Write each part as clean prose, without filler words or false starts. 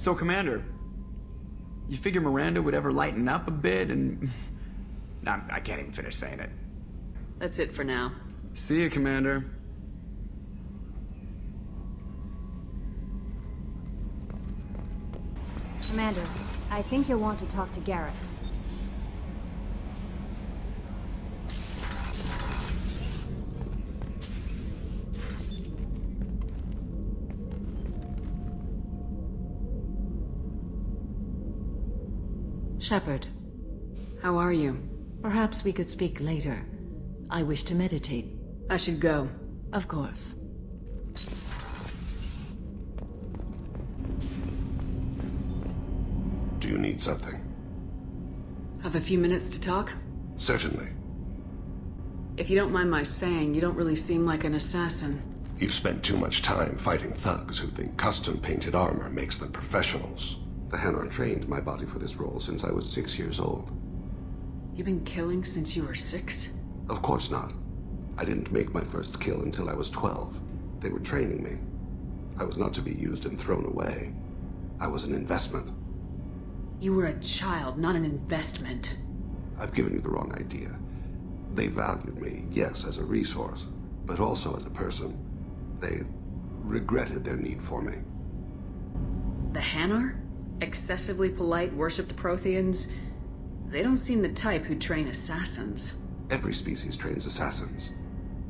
So, Commander, you figure Miranda would ever lighten up a bit and... Nah, I can't even finish saying it. That's it for now. See you, Commander. Commander, I think you'll want to talk to Garrus. Shepard, How are you? perhaps we could speak later. I wish to meditate. I should go. Of course. Do you need something? Have a few minutes to talk? Certainly. If you don't mind my saying, you don't really seem like an assassin. You've spent too much time fighting thugs who think custom-painted armor makes them professionals. The Hanar trained my body for this role since I was 6 years old. You've been killing since you were 6? Of course not. I didn't make my first kill until I was 12. They were training me. I was not to be used and thrown away. I was an investment. You were a child, not an investment. I've given you the wrong idea. They valued me, yes, as a resource, but also as a person. They regretted their need for me. The Hanar? Excessively polite, worship the Protheans? They don't seem the type who train assassins. Every species trains assassins.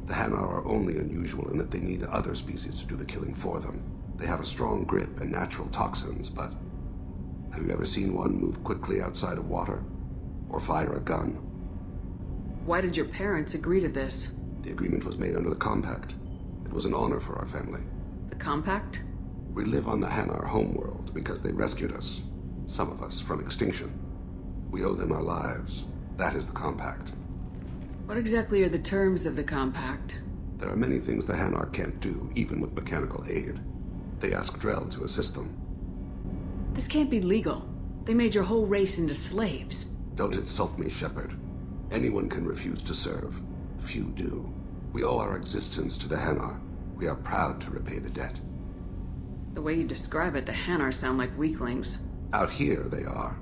The Hanar are only unusual in that they need other species to do the killing for them. They have a strong grip and natural toxins, but have you ever seen one move quickly outside of water? Or fire a gun? Why did your parents agree to this? The agreement was made under the Compact. It was an honor for our family. The Compact? We live on the Hanar homeworld because they rescued us, some of us, from extinction. We owe them our lives. That is the Compact. What exactly are the terms of the Compact? There are many things the Hanar can't do, even with mechanical aid. They ask Drell to assist them. This can't be legal. They made your whole race into slaves. Don't insult me, Shepard. Anyone can refuse to serve. Few do. We owe our existence to the Hanar. We are proud to repay the debt. The way you describe it, the Hanar sound like weaklings. Out here, they are.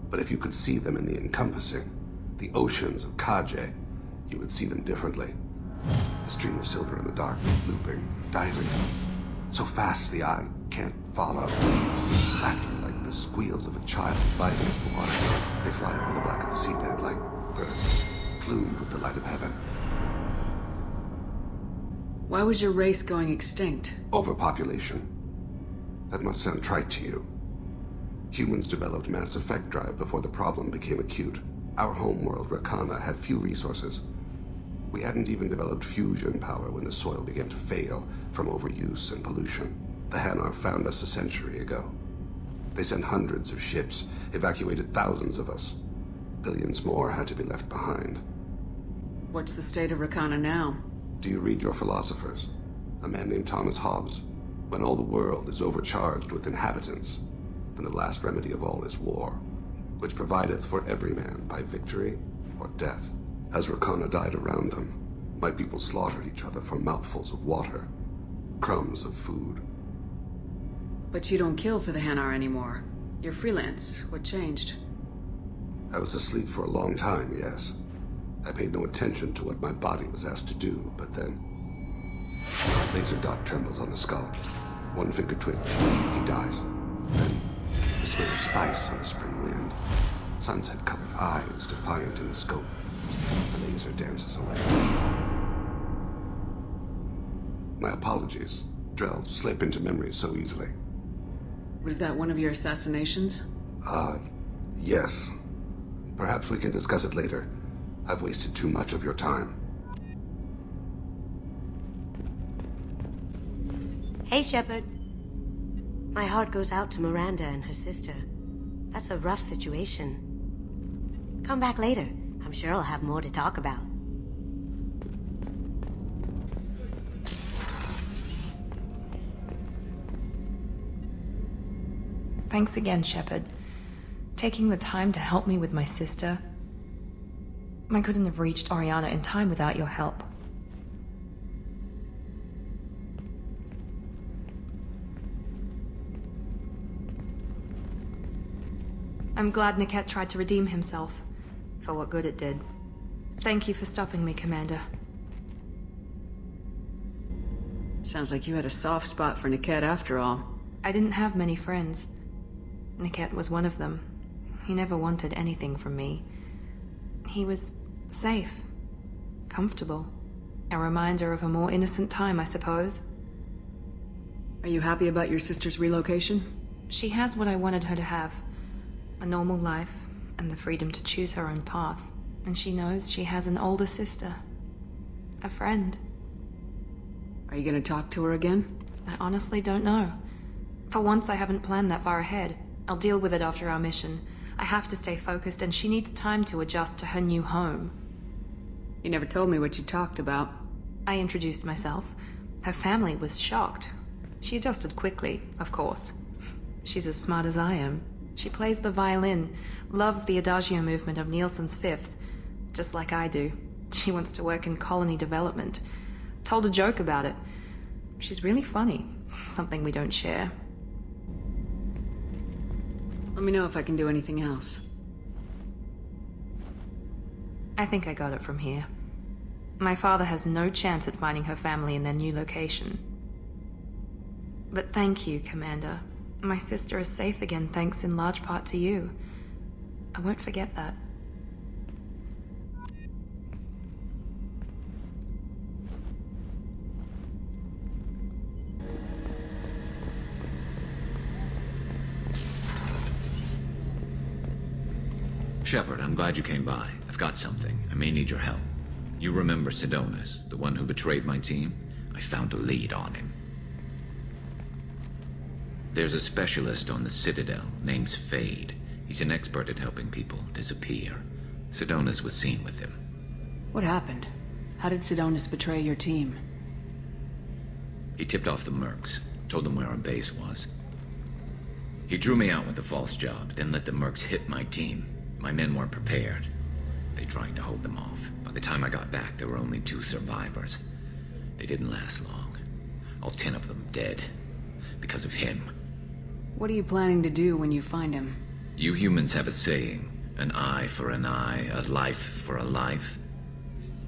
But if you could see them in the encompassing, the oceans of Kaje, you would see them differently. A stream of silver in the dark, looping, diving. So fast the eye can't follow. Laughter like the squeals of a child fighting against the water. They fly over the black of the seabed like birds, plumed with the light of heaven. Why was your race going extinct? Overpopulation. That must sound trite to you. Humans developed mass effect drive before the problem became acute. Our homeworld, Rakana, had few resources. We hadn't even developed fusion power when the soil began to fail from overuse and pollution. The Hanar found us a century ago. They sent hundreds of ships, evacuated thousands of us. Billions more had to be left behind. What's the state of Rakana now? Do you read your philosophers? A man named Thomas Hobbes. When all the world is overcharged with inhabitants, then the last remedy of all is war, which provideth for every man by victory or death. As Rakana died around them, my people slaughtered each other for mouthfuls of water, crumbs of food. But you don't kill for the Hanar anymore. You're freelance. What changed? I was asleep for a long time, yes. I paid no attention to what my body was asked to do, but then... Laser dot trembles on the skull. One finger twitch. He dies. Then, the smell of spice on the spring wind. Sunset-colored eyes defiant in the scope. The laser dances away. My apologies. Drell slip into memory so easily. Was that one of your assassinations? Yes. Perhaps we can discuss it later. I've wasted too much of your time. Hey, Shepard. My heart goes out to Miranda and her sister. That's a rough situation. Come back later. I'm sure I'll have more to talk about. Thanks again, Shepard. Taking the time to help me with my sister. I couldn't have reached Oriana in time without your help. I'm glad Niket tried to redeem himself. For what good it did. Thank you for stopping me, Commander. Sounds like you had a soft spot for Niket after all. I didn't have many friends. Niket was one of them. He never wanted anything from me. He was safe. Comfortable. A reminder of a more innocent time, I suppose. Are you happy about your sister's relocation? She has what I wanted her to have. A normal life, and the freedom to choose her own path. And she knows she has an older sister. A friend. Are you gonna talk to her again? I honestly don't know. For once, I haven't planned that far ahead. I'll deal with it after our mission. I have to stay focused, and she needs time to adjust to her new home. You never told me what you talked about. I introduced myself. Her family was shocked. She adjusted quickly, of course. She's as smart as I am. She plays the violin, loves the adagio movement of Nielsen's Fifth, just like I do. She wants to work in colony development. Told a joke about it. She's really funny. Something we don't share. Let me know if I can do anything else. I think I got it from here. My father has no chance at finding her family in their new location. But thank you, Commander. My sister is safe again thanks in large part to you. I won't forget that. Shepard, I'm glad you came by. I've got something. I may need your help. You remember Sidonis, the one who betrayed my team? I found a lead on him. There's a specialist on the Citadel named Fade. He's an expert at helping people disappear. Sidonis was seen with him. What happened? How did Sidonis betray your team? He tipped off the mercs, told them where our base was. He drew me out with a false job, then let the mercs hit my team. My men weren't prepared. They tried to hold them off. By the time I got back, there were only 2 survivors. They didn't last long. All 10 of them dead. Because of him. What are you planning to do when you find him? You humans have a saying, an eye for an eye, a life for a life.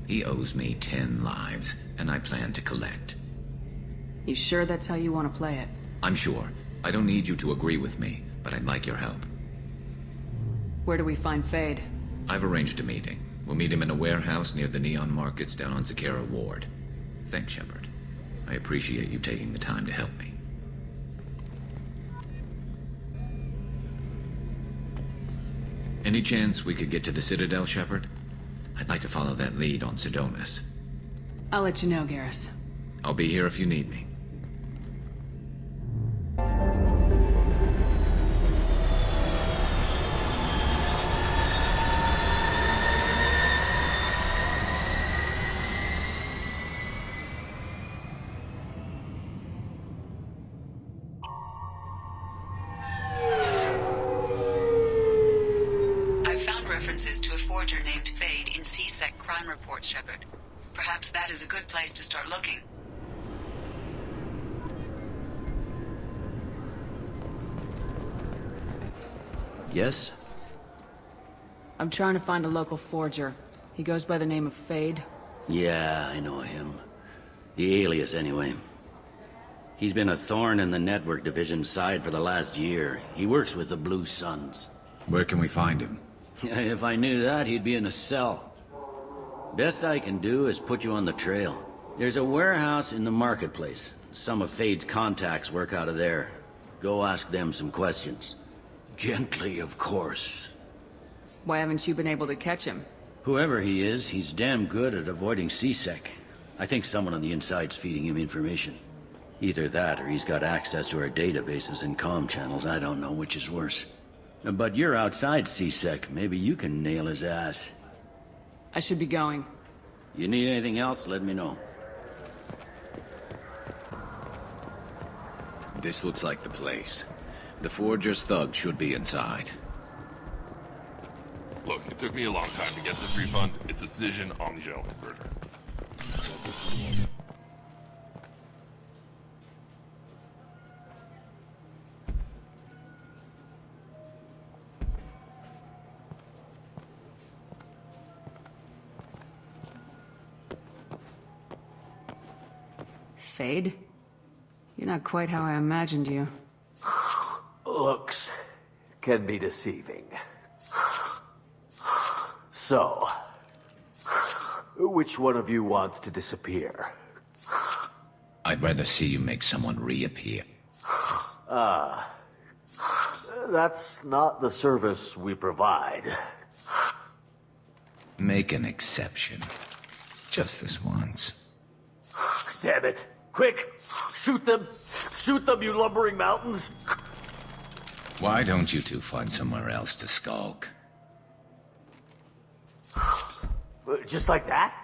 He owes me 10 lives, and I plan to collect. You sure that's how you want to play it? I'm sure. I don't need you to agree with me, but I'd like your help. Where do we find Fade? I've arranged a meeting. We'll meet him in a warehouse near the Neon Markets down on Zakera Ward. Thanks, Shepard. I appreciate you taking the time to help me. Any chance we could get to the Citadel, Shepard? I'd like to follow that lead on Sidonis. I'll let you know, Garrus. I'll be here if you need me. References to a forger named Fade in C-Sec crime reports, Shepard. Perhaps that is a good place to start looking. Yes? I'm trying to find a local forger. He goes by the name of Fade. Yeah, I know him. The alias, anyway. He's been a thorn in the network division's side for the last year. He works with the Blue Suns. Where can we find him? If I knew that, he'd be in a cell. Best I can do is put you on the trail. There's a warehouse in the marketplace. Some of Fade's contacts work out of there. Go ask them some questions. Gently, of course. Why haven't you been able to catch him? Whoever he is, he's damn good at avoiding C-Sec. I think someone on the inside's feeding him information. Either that, or he's got access to our databases and comm channels. I don't know which is worse. But you're outside C-Sec. Maybe you can nail his ass. I should be going. You need anything else, let me know. This looks like the place. The Forger's thug should be inside. Look, it took me a long time to get this refund. It's a decision on the gel converter. Fade? You're not quite how I imagined you. Looks can be deceiving. So, which one of you wants to disappear? I'd rather see you make someone reappear. That's not the service we provide. Make an exception. Just this once. Damn it. Quick! Shoot them! Shoot them, you lumbering mountains! Why don't you two find somewhere else to skulk? Just like that?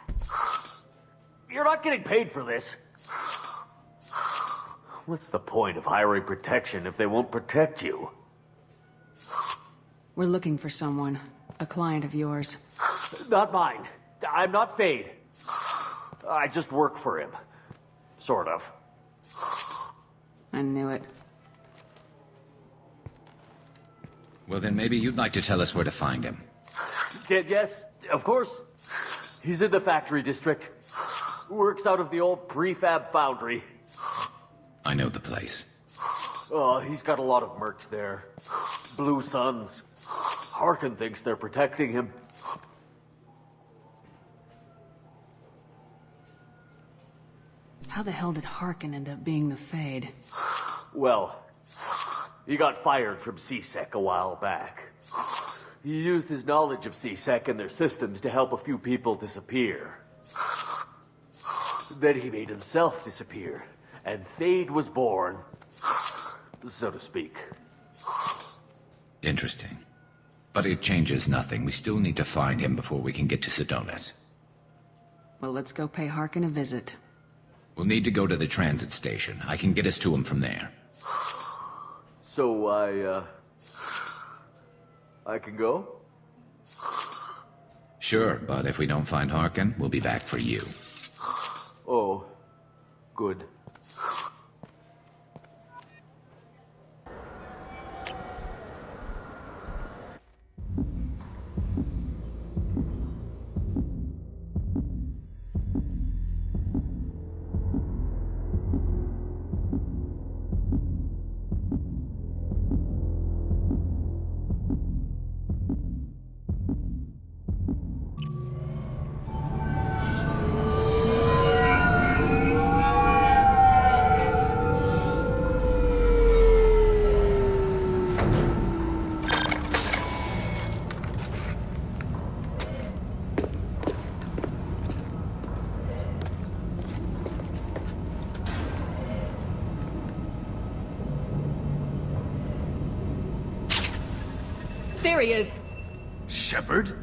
You're not getting paid for this. What's the point of hiring protection if they won't protect you? We're looking for someone. A client of yours. Not mine. I'm not Fade. I just work for him. Sort of. I knew it. Well, then maybe you'd like to tell us where to find him. Yes, of course. He's in the factory district. Works out of the old prefab foundry. I know the place. Oh, he's got a lot of mercs there. Blue Suns. Harkin thinks they're protecting him. How the hell did Harkin end up being the Fade? Well, he got fired from C-Sec a while back. He used his knowledge of C-Sec and their systems to help a few people disappear. Then he made himself disappear, and Fade was born, so to speak. Interesting. But it changes nothing. We still need to find him before we can get to Sedonis. Well, let's go pay Harkin a visit. We'll need to go to the transit station. I can get us to him from there. So I can go? Sure, but if we don't find Harkin, we'll be back for you. Oh, good. There he is! Shepard?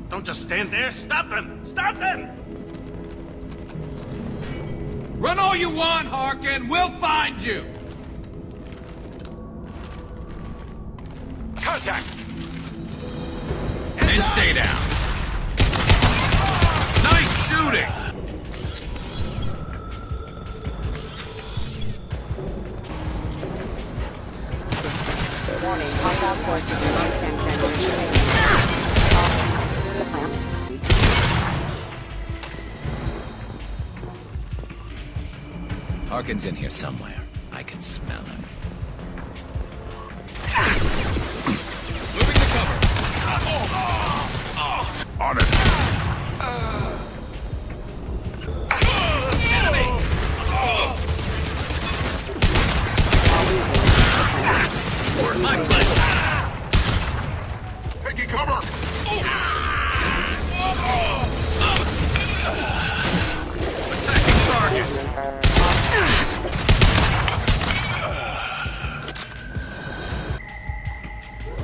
Don't just stand there. Stop them! Stop them! Run all you want, Harkin. We'll find you. Contact! And stay down. Nice shooting. Warning, hostile forces in on-stand generation. The plan. Harkin's in here somewhere. I can smell him. Moving to cover. On it. Enemy. My pleasure. Taking cover. Attacking target.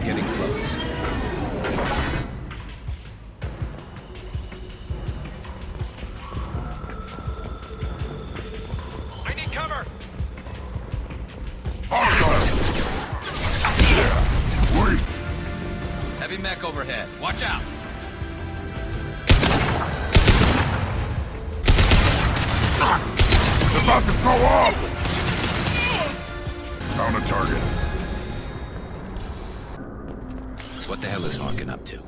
Getting close. I need cover. Heavy mech overhead. Watch out. It's about to go off. Found a target. What the hell is Harkin up to?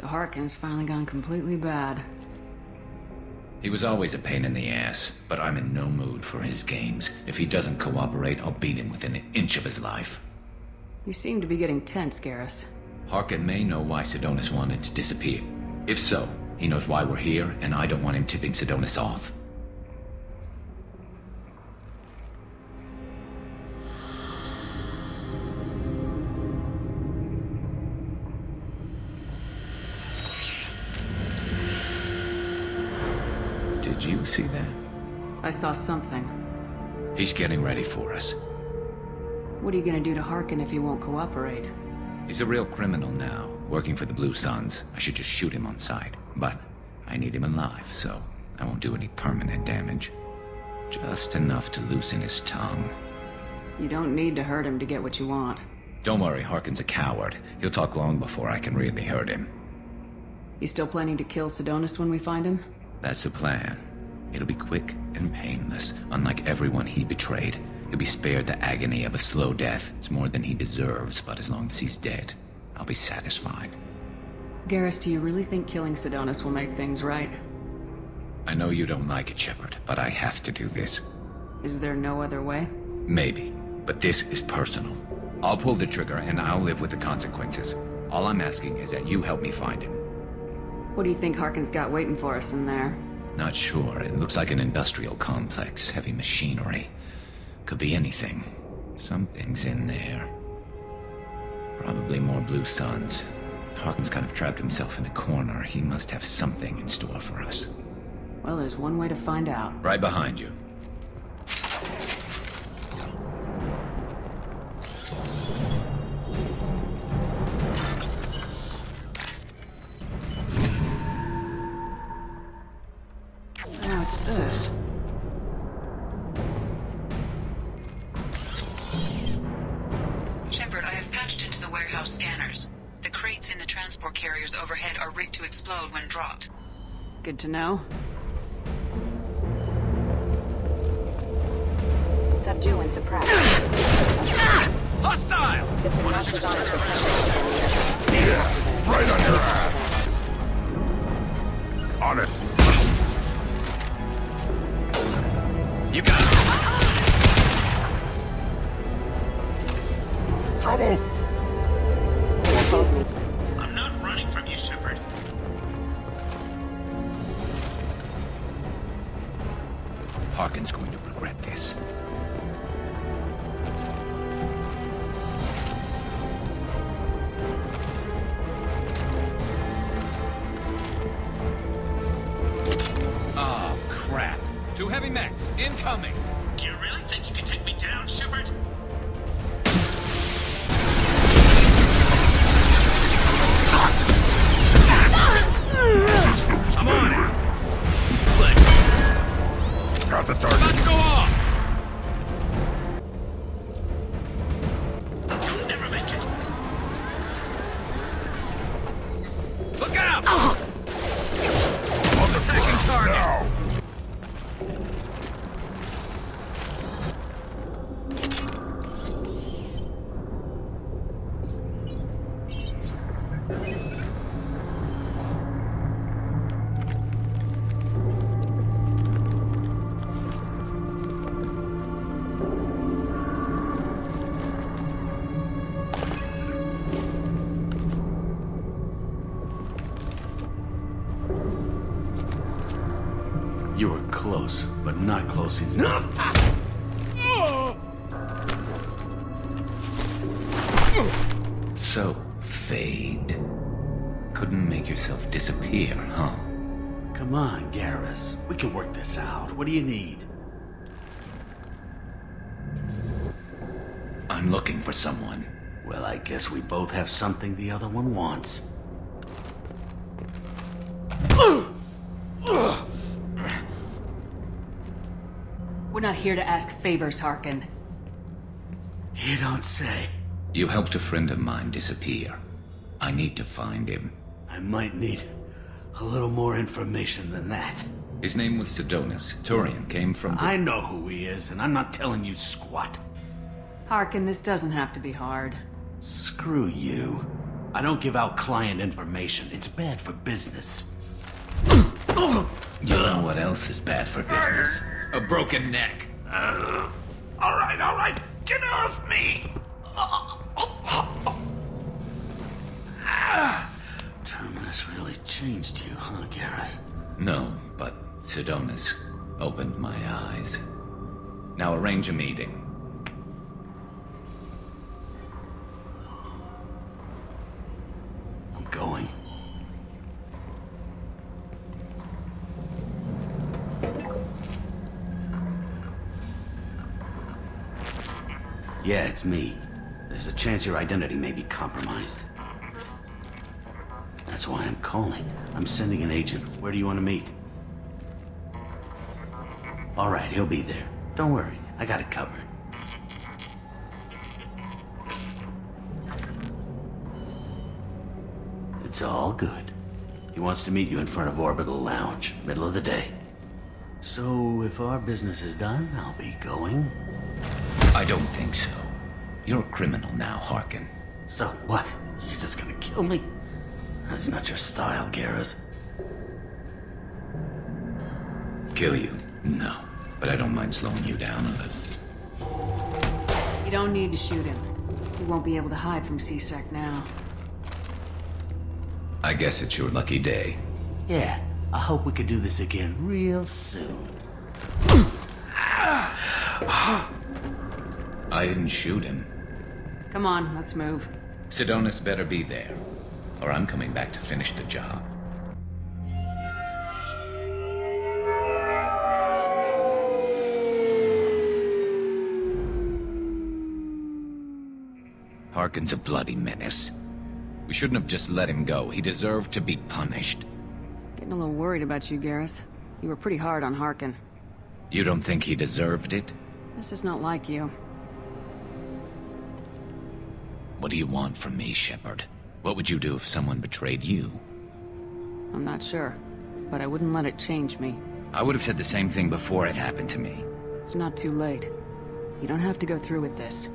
So Harkin's finally gone completely bad. He was always a pain in the ass, but I'm in no mood for his games. If he doesn't cooperate, I'll beat him within an inch of his life. You seem to be getting tense, Garrus. Harkin may know why Sidonis wanted to disappear. If so, he knows why we're here, and I don't want him tipping Sidonis off. Did you see that? I saw something. He's getting ready for us. What are you gonna do to Harkin if he won't cooperate? He's a real criminal now, working for the Blue Suns. I should just shoot him on sight. But I need him alive, so I won't do any permanent damage. Just enough to loosen his tongue. You don't need to hurt him to get what you want. Don't worry, Harkin's a coward. He'll talk long before I can really hurt him. You still planning to kill Sidonis when we find him? That's the plan. It'll be quick and painless, unlike everyone he betrayed. He'll be spared the agony of a slow death. It's more than he deserves, but as long as he's dead, I'll be satisfied. Garrus, do you really think killing Sidonis will make things right? I know you don't like it, Shepard, but I have to do this. Is there no other way? Maybe, but this is personal. I'll pull the trigger and I'll live with the consequences. All I'm asking is that you help me find him. What do you think Harkin's got waiting for us in there? Not sure. It looks like an industrial complex, heavy machinery. Could be anything. Something's in there. Probably more Blue Suns. Harkin's kind of trapped himself in a corner. He must have something in store for us. Well, there's one way to find out. Right behind you. What's this? Shepard, I have patched into the warehouse scanners. The crates in the transport carriers overhead are rigged to explode when dropped. Good to know. Subdue and suppress. Hostile! System not designed for pressure. Right on your ass. On it. You got it! Trouble! Expose me. I'm not running from you, Shepard. Harkin's going to regret this. Oh, crap. Two heavy mechs, incoming! Do you really think you can take me down, Shepard? I'm on it! Click! Got the target. About to go off! You'll never make it! Look out! Attacking target! Now. You were close, but not close enough. So, Fade. Couldn't make yourself disappear, huh? Come on, Garrus. We can work this out. What do you need? I'm looking for someone. Well, I guess we both have something the other one wants. We're not here to ask favors, Harkin. You don't say. You helped a friend of mine disappear. I need to find him. I might need a little more information than that. His name was Sidonis. Turian came from I know who he is, and I'm not telling you squat. Harkin, this doesn't have to be hard. Screw you. I don't give out client information. It's bad for business. You know what else is bad for business? A broken neck. All right. Get off me! Terminus really changed you, huh, Gareth? No, but Sidonis opened my eyes. Now arrange a meeting. I'm going. Yeah, it's me. There's a chance your identity may be compromised. That's why I'm calling. I'm sending an agent. Where do you want to meet? All right, he'll be there. Don't worry, I got it covered. It's all good. He wants to meet you in front of Orbital Lounge, middle of the day. So, if our business is done, I'll be going. I don't think so. You're a criminal now, Harkin. So what? You're just gonna kill me? That's not your style, Garrus. Kill you? No. But I don't mind slowing you down a little. You don't need to shoot him. He won't be able to hide from C-Sec now. I guess it's your lucky day. Yeah, I hope we could do this again real soon. I didn't shoot him. Come on, let's move. Sidonis better be there, or I'm coming back to finish the job. Harkin's a bloody menace. We shouldn't have just let him go. He deserved to be punished. Getting a little worried about you, Garrus. You were pretty hard on Harkin. You don't think he deserved it? This is not like you. What do you want from me, Shepard? What would you do if someone betrayed you? I'm not sure, but I wouldn't let it change me. I would have said the same thing before it happened to me. It's not too late. You don't have to go through with this.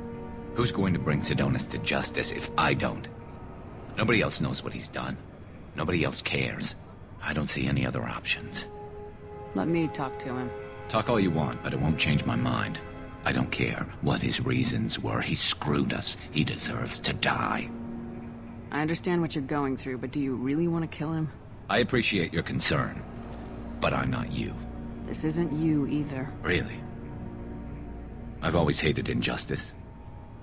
Who's going to bring Sidonis to justice if I don't? Nobody else knows what he's done. Nobody else cares. I don't see any other options. Let me talk to him. Talk all you want, but it won't change my mind. I don't care what his reasons were. He screwed us. He deserves to die. I understand what you're going through, but do you really want to kill him? I appreciate your concern, but I'm not you. This isn't you either. Really? I've always hated injustice.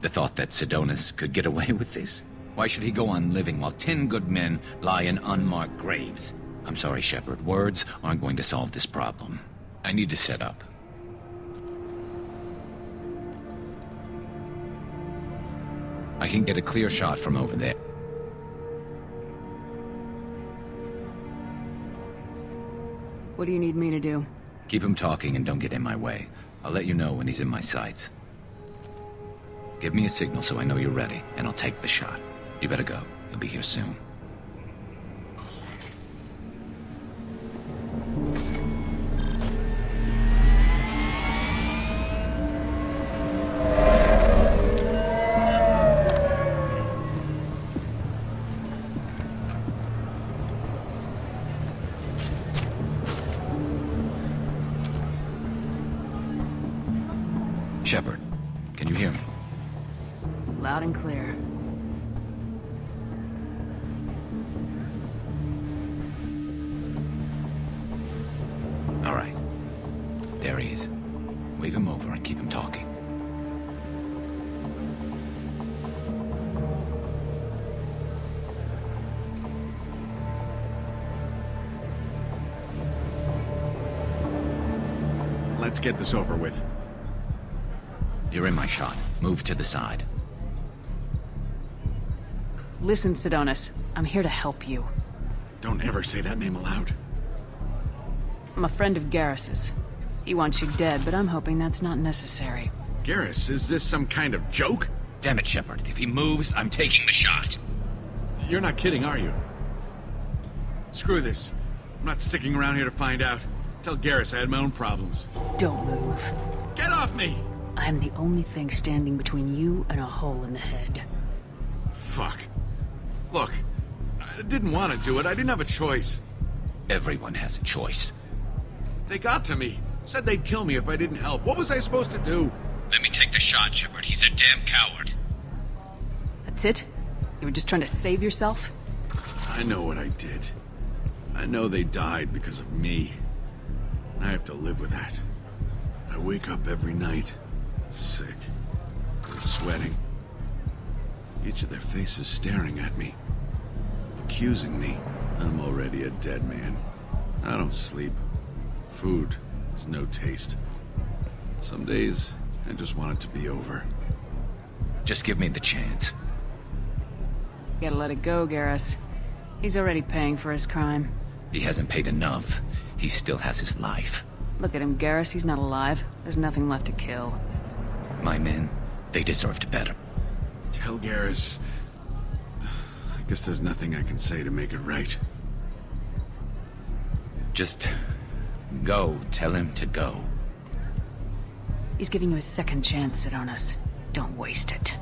The thought that Sidonis could get away with this? Why should he go on living while 10 good men lie in unmarked graves? I'm sorry, Shepard. Words aren't going to solve this problem. I need to set up. I can get a clear shot from over there. What do you need me to do? Keep him talking and don't get in my way. I'll let you know when he's in my sights. Give me a signal so I know you're ready, and I'll take the shot. You better go. He'll be here soon. Shepard, can you hear me? Loud and clear. All right. There he is. Wave him over and keep him talking. Let's get this over with. You're in my shot. Move to the side. Listen, Sidonis. I'm here to help you. Don't ever say that name aloud. I'm a friend of Garrus's. He wants you dead, but I'm hoping that's not necessary. Garrus, is this some kind of joke? Damn it, Shepard. If he moves, I'm taking the shot. You're not kidding, are you? Screw this. I'm not sticking around here to find out. Tell Garrus I had my own problems. Don't move. Get off me! I'm the only thing standing between you and a hole in the head. Fuck. Look, I didn't want to do it. I didn't have a choice. Everyone has a choice. They got to me. Said they'd kill me if I didn't help. What was I supposed to do? Let me take the shot, Shepard. He's a damn coward. That's it? You were just trying to save yourself? I know what I did. I know they died because of me. I have to live with that. I wake up every night, sick, and sweating. Each of their faces staring at me, accusing me. I'm already a dead man. I don't sleep. Food has no taste. Some days, I just want it to be over. Just give me the chance. Gotta let it go, Garrus. He's already paying for his crime. He hasn't paid enough. He still has his life. Look at him, Garrus. He's not alive. There's nothing left to kill. My men, they deserved better. Tell Garrus... I guess there's nothing I can say to make it right. Just... go. Tell him to go. He's giving you a second chance, Sidonis. Don't waste it.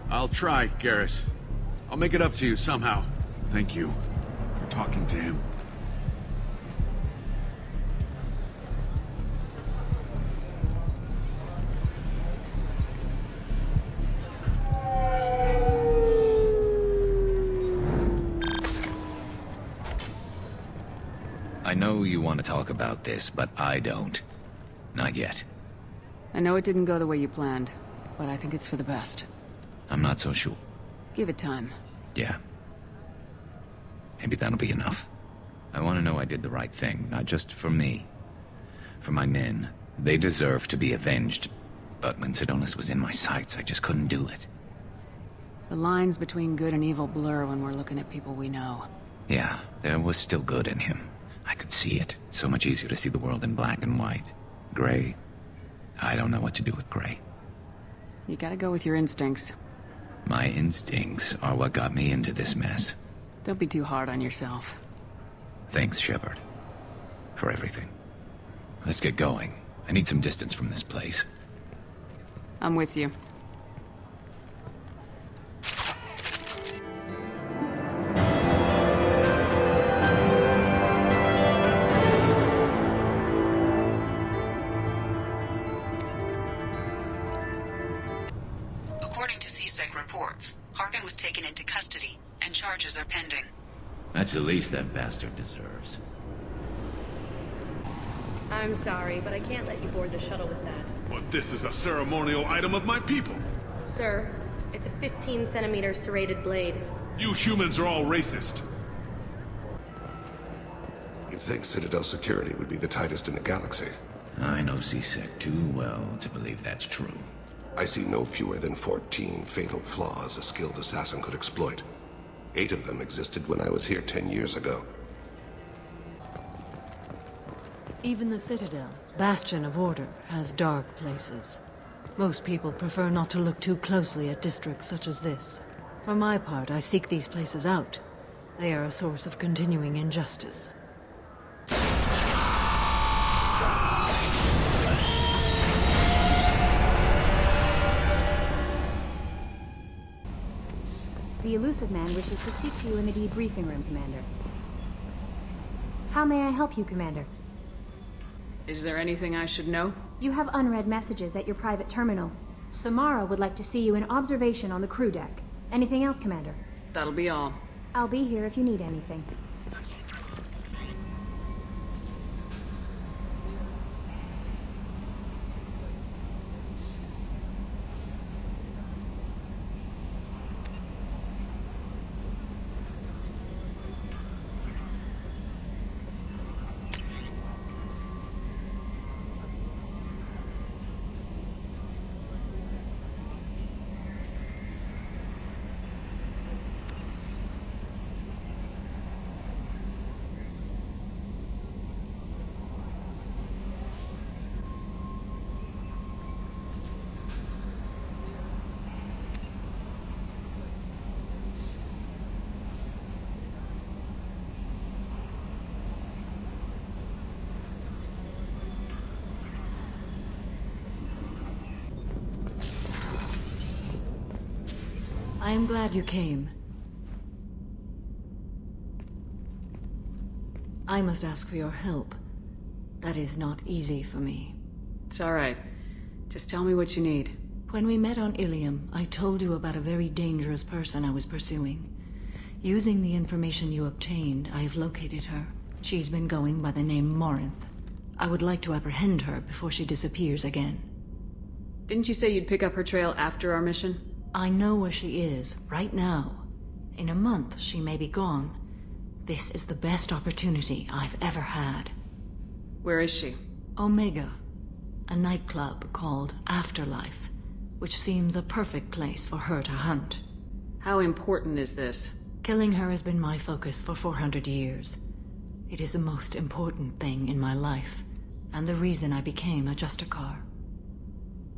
I'll try, Garrus. I'll make it up to you somehow. Thank you for talking to him. I know you want to talk about this, but I don't. Not yet. I know it didn't go the way you planned, but I think it's for the best. I'm not so sure. Give it time. Yeah. Maybe that'll be enough. I want to know I did the right thing, not just for me. For my men. They deserve to be avenged. But when Sidonis was in my sights, I just couldn't do it. The lines between good and evil blur when we're looking at people we know. Yeah, there was still good in him. I could see it. So much easier to see the world in black and white. Gray. I don't know what to do with gray. You gotta go with your instincts. My instincts are what got me into this mess. Don't be too hard on yourself. Thanks, Shepard. For everything. Let's get going. I need some distance from this place. I'm with you. According to CSEC reports, Harkin was taken into custody, and charges are pending. That's the least that bastard deserves. I'm sorry, but I can't let you board the shuttle with that. But this is a ceremonial item of my people. Sir, it's a 15-centimeter serrated blade. You humans are all racist. You'd think Citadel security would be the tightest in the galaxy. I know CSEC too well to believe that's true. I see no fewer than 14 fatal flaws a skilled assassin could exploit. 8 of them existed when I was here 10 years ago. Even the Citadel, bastion of order, has dark places. Most people prefer not to look too closely at districts such as this. For my part, I seek these places out. They are a source of continuing injustice. The elusive man wishes to speak to you in the debriefing room, Commander. How may I help you, Commander? Is there anything I should know? You have unread messages at your private terminal. Samara would like to see you in observation on the crew deck. Anything else, Commander? That'll be all. I'll be here if you need anything. I am glad you came. I must ask for your help. That is not easy for me. It's alright. Just tell me what you need. When we met on Ilium, I told you about a very dangerous person I was pursuing. Using the information you obtained, I have located her. She's been going by the name Morinth. I would like to apprehend her before she disappears again. Didn't you say you'd pick up her trail after our mission? I know where she is, right now. In a month, she may be gone. This is the best opportunity I've ever had. Where is she? Omega, a nightclub called Afterlife, which seems a perfect place for her to hunt. How important is this? Killing her has been my focus for 400 years. It is the most important thing in my life, and the reason I became a Justicar.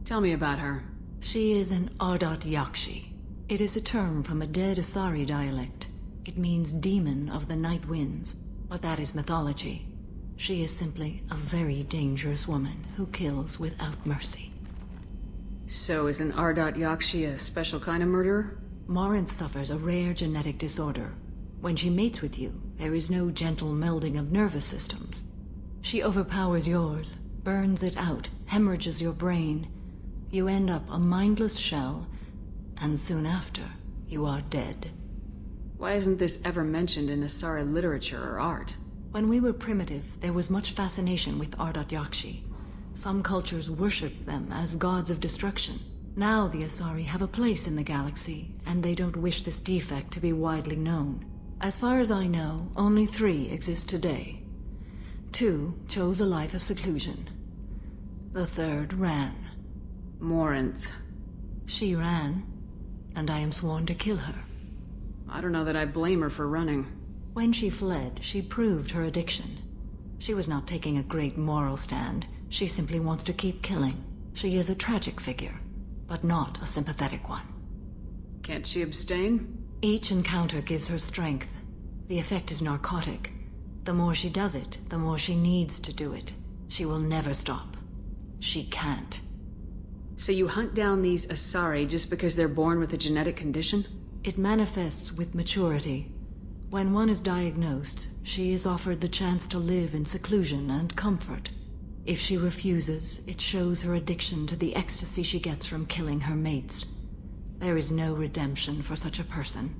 Tell me about her. She is an Ardat Yakshi. It is a term from a dead Asari dialect. It means demon of the night winds, but that is mythology. She is simply a very dangerous woman who kills without mercy. So is an Ardat Yakshi a special kind of murderer? Morinth suffers a rare genetic disorder. When she mates with you, there is no gentle melding of nervous systems. She overpowers yours, burns it out, hemorrhages your brain. You end up a mindless shell, and soon after, you are dead. Why isn't this ever mentioned in Asari literature or art? When we were primitive, there was much fascination with Ardat Yakshi. Some cultures worshipped them as gods of destruction. Now the Asari have a place in the galaxy, and they don't wish this defect to be widely known. As far as I know, only 3 exist today. 2 chose a life of seclusion. The 3rd ran. Morinth. She ran, and I am sworn to kill her. I don't know that I blame her for running. When she fled, she proved her addiction. She was not taking a great moral stand. She simply wants to keep killing. She is a tragic figure, but not a sympathetic one. Can't she abstain? Each encounter gives her strength. The effect is narcotic. The more she does it, the more she needs to do it. She will never stop. She can't. So you hunt down these Asari just because they're born with a genetic condition? It manifests with maturity. When one is diagnosed, she is offered the chance to live in seclusion and comfort. If she refuses, it shows her addiction to the ecstasy she gets from killing her mates. There is no redemption for such a person.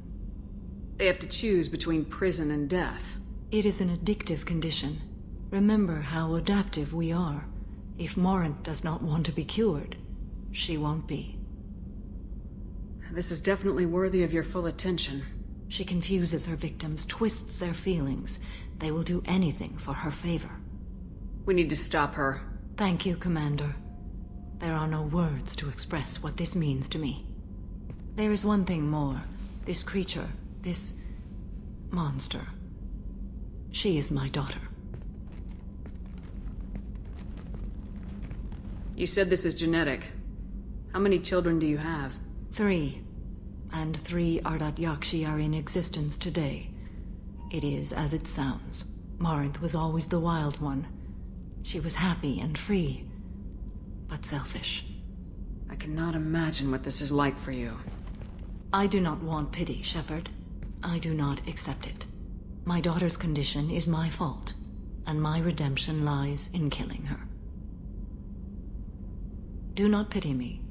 They have to choose between prison and death. It is an addictive condition. Remember how adaptive we are. If Morinth does not want to be cured, she won't be. This is definitely worthy of your full attention. She confuses her victims, twists their feelings. They will do anything for her favor. We need to stop her. Thank you, Commander. There are no words to express what this means to me. There is one thing more. This creature, this monster. She is my daughter. You said this is genetic. How many children do you have? 3. And 3 Ardat Yakshi are in existence today. It is as it sounds. Morinth was always the wild one. She was happy and free, but selfish. I cannot imagine what this is like for you. I do not want pity, Shepard. I do not accept it. My daughter's condition is my fault, and my redemption lies in killing her. Do not pity me.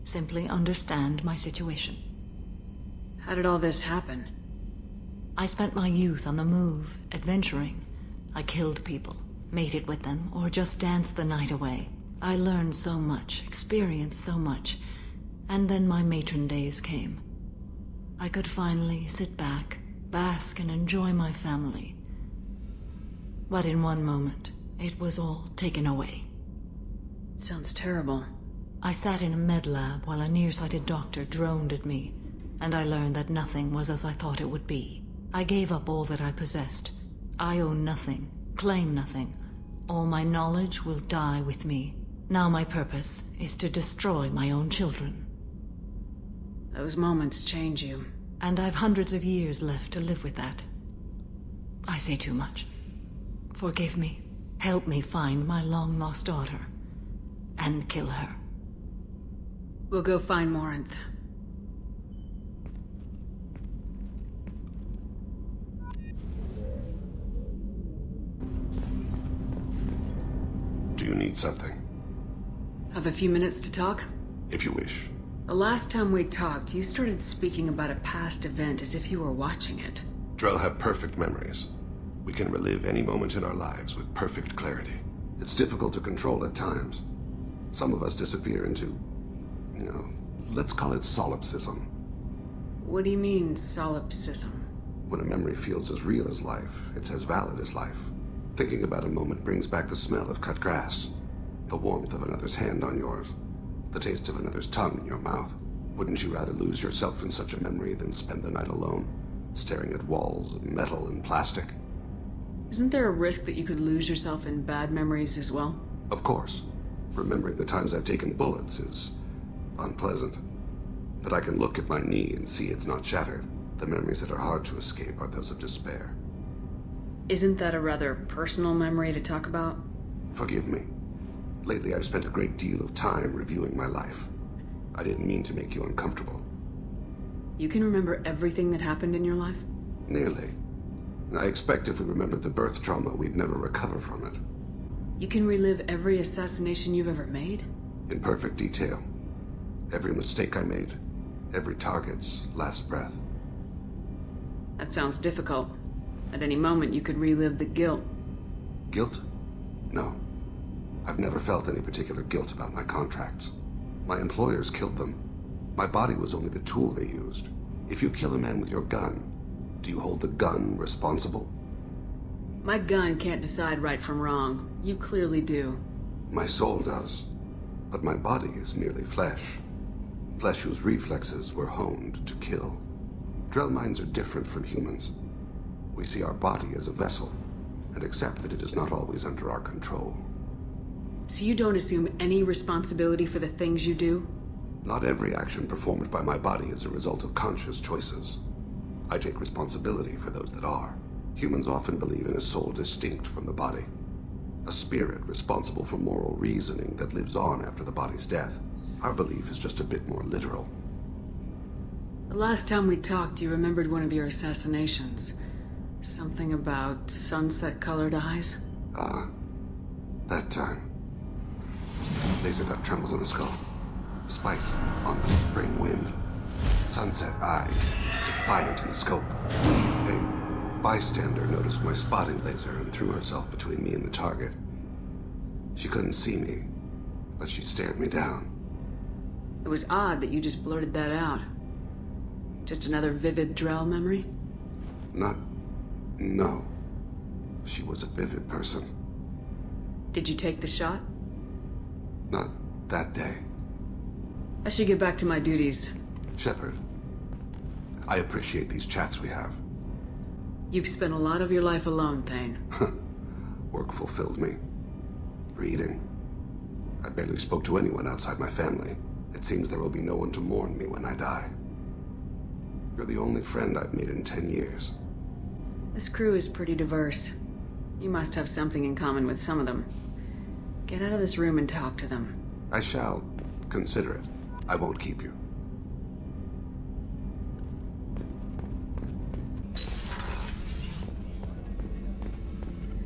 Simply understand my situation. How did all this happen? I spent my youth on the move, adventuring. I killed people, mated with them, or just danced the night away. I learned so much, experienced so much, and then my matron days came. I could finally sit back, bask and enjoy my family. But in one moment, it was all taken away. It sounds terrible. I sat in a med lab while a nearsighted doctor droned at me, and I learned that nothing was as I thought it would be. I gave up all that I possessed. I own nothing, claim nothing. All my knowledge will die with me. Now my purpose is to destroy my own children. Those moments change you. And I've hundreds of years left to live with that. I say too much. Forgive me. Help me find my long-lost daughter. And kill her. We'll go find Morinth. need something. Have a few minutes to talk? If you wish. The last time we talked, you started speaking about a past event as if you were watching it. Drell have perfect memories. We can relive any moment in our lives with perfect clarity. It's difficult to control at times. Some of us disappear into, let's call it solipsism. What do you mean, solipsism? When a memory feels as real as life, it's as valid as life. Thinking about a moment brings back the smell of cut grass, the warmth of another's hand on yours, the taste of another's tongue in your mouth. Wouldn't you rather lose yourself in such a memory than spend the night alone, staring at walls of metal and plastic? Isn't there a risk that you could lose yourself in bad memories as well? Of course. Remembering the times I've taken bullets is unpleasant. But I can look at my knee and see it's not shattered. The memories that are hard to escape are those of despair. Isn't that a rather personal memory to talk about? Forgive me. Lately I've spent a great deal of time reviewing my life. I didn't mean to make you uncomfortable. You can remember everything that happened in your life? Nearly. I expect if we remembered the birth trauma, we'd never recover from it. You can relive every assassination you've ever made? In perfect detail. Every mistake I made. Every target's last breath. That sounds difficult. At any moment, you could relive the guilt. Guilt? No. I've never felt any particular guilt about my contracts. My employers killed them. My body was only the tool they used. If you kill a man with your gun, do you hold the gun responsible? My gun can't decide right from wrong. You clearly do. My soul does. But my body is merely flesh. Flesh whose reflexes were honed to kill. Drell minds are different from humans. We see our body as a vessel, and accept that it is not always under our control. So you don't assume any responsibility for the things you do? Not every action performed by my body is a result of conscious choices. I take responsibility for those that are. Humans often believe in a soul distinct from the body. A spirit responsible for moral reasoning that lives on after the body's death. Our belief is just a bit more literal. The last time we talked, you remembered one of your assassinations. Something about sunset-colored eyes? That time. Laser dot trembles on the skull. Spice on the spring wind. Sunset eyes, defiant in the scope. A bystander noticed my spotting laser and threw herself between me and the target. She couldn't see me, but she stared me down. It was odd that you just blurted that out. Just another vivid Drell memory? No. She was a vivid person. Did you take the shot? Not that day. I should get back to my duties. Shepard, I appreciate these chats we have. You've spent a lot of your life alone, Thane. Work fulfilled me. Reading. I barely spoke to anyone outside my family. It seems there will be no one to mourn me when I die. You're the only friend I've made in 10 years. This crew is pretty diverse. You must have something in common with some of them. Get out of this room and talk to them. I shall consider it. I won't keep you.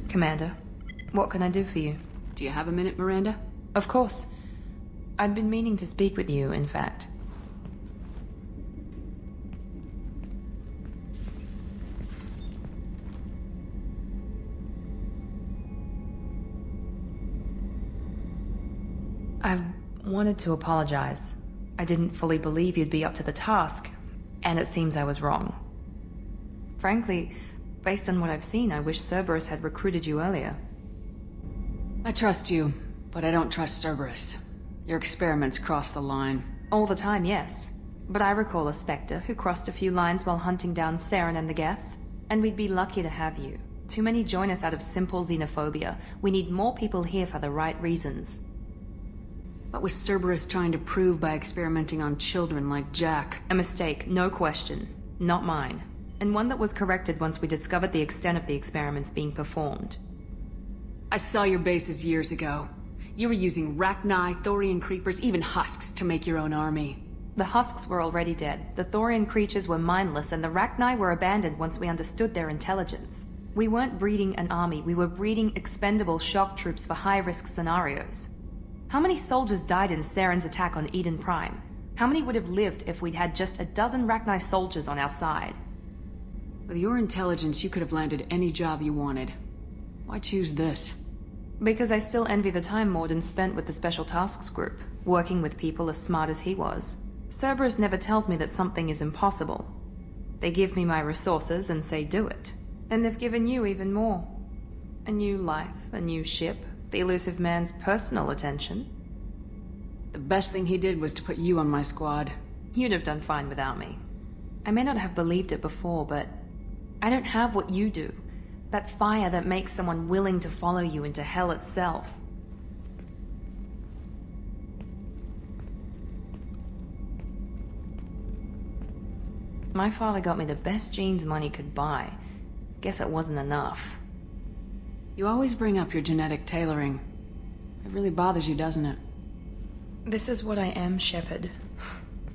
Commander, what can I do for you? Do you have a minute, Miranda? Of course. I'd been meaning to speak with you, in fact. I wanted to apologize. I didn't fully believe you'd be up to the task, and it seems I was wrong. Frankly, based on what I've seen, I wish Cerberus had recruited you earlier. I trust you, but I don't trust Cerberus. Your experiments cross the line. All the time, yes. But I recall a Spectre who crossed a few lines while hunting down Saren and the Geth. And we'd be lucky to have you. Too many join us out of simple xenophobia. We need more people here for the right reasons. What was Cerberus trying to prove by experimenting on children like Jack? A mistake, no question. Not mine. And one that was corrected once we discovered the extent of the experiments being performed. I saw your bases years ago. You were using Rachni, Thorian creepers, even husks to make your own army. The husks were already dead. The Thorian creatures were mindless, and the Rachni were abandoned once we understood their intelligence. We weren't breeding an army, we were breeding expendable shock troops for high-risk scenarios. How many soldiers died in Saren's attack on Eden Prime? How many would have lived if we'd had just a dozen Rachni soldiers on our side? With your intelligence, you could have landed any job you wanted. Why choose this? Because I still envy the time Morden spent with the Special Tasks Group, working with people as smart as he was. Cerberus never tells me that something is impossible. They give me my resources and say do it. And they've given you even more. A new life, a new ship, the elusive man's personal attention. The best thing he did was to put you on my squad. You'd have done fine without me. I may not have believed it before, but I don't have what you do. That fire that makes someone willing to follow you into hell itself. My father got me the best jeans money could buy. Guess it wasn't enough. You always bring up your genetic tailoring. It really bothers you, doesn't it? This is what I am, Shepard.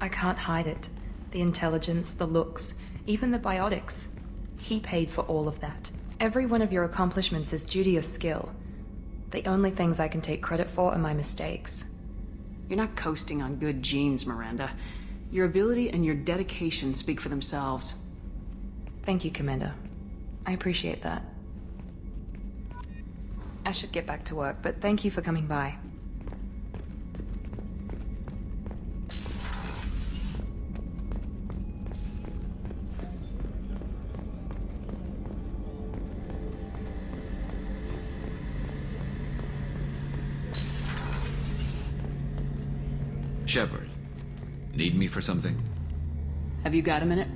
I can't hide it. The intelligence, the looks, even the biotics. He paid for all of that. Every one of your accomplishments is due to your skill. The only things I can take credit for are my mistakes. You're not coasting on good genes, Miranda. Your ability and your dedication speak for themselves. Thank you, Commander. I appreciate that. I should get back to work, but thank you for coming by. Shepard, need me for something? Have you got a minute?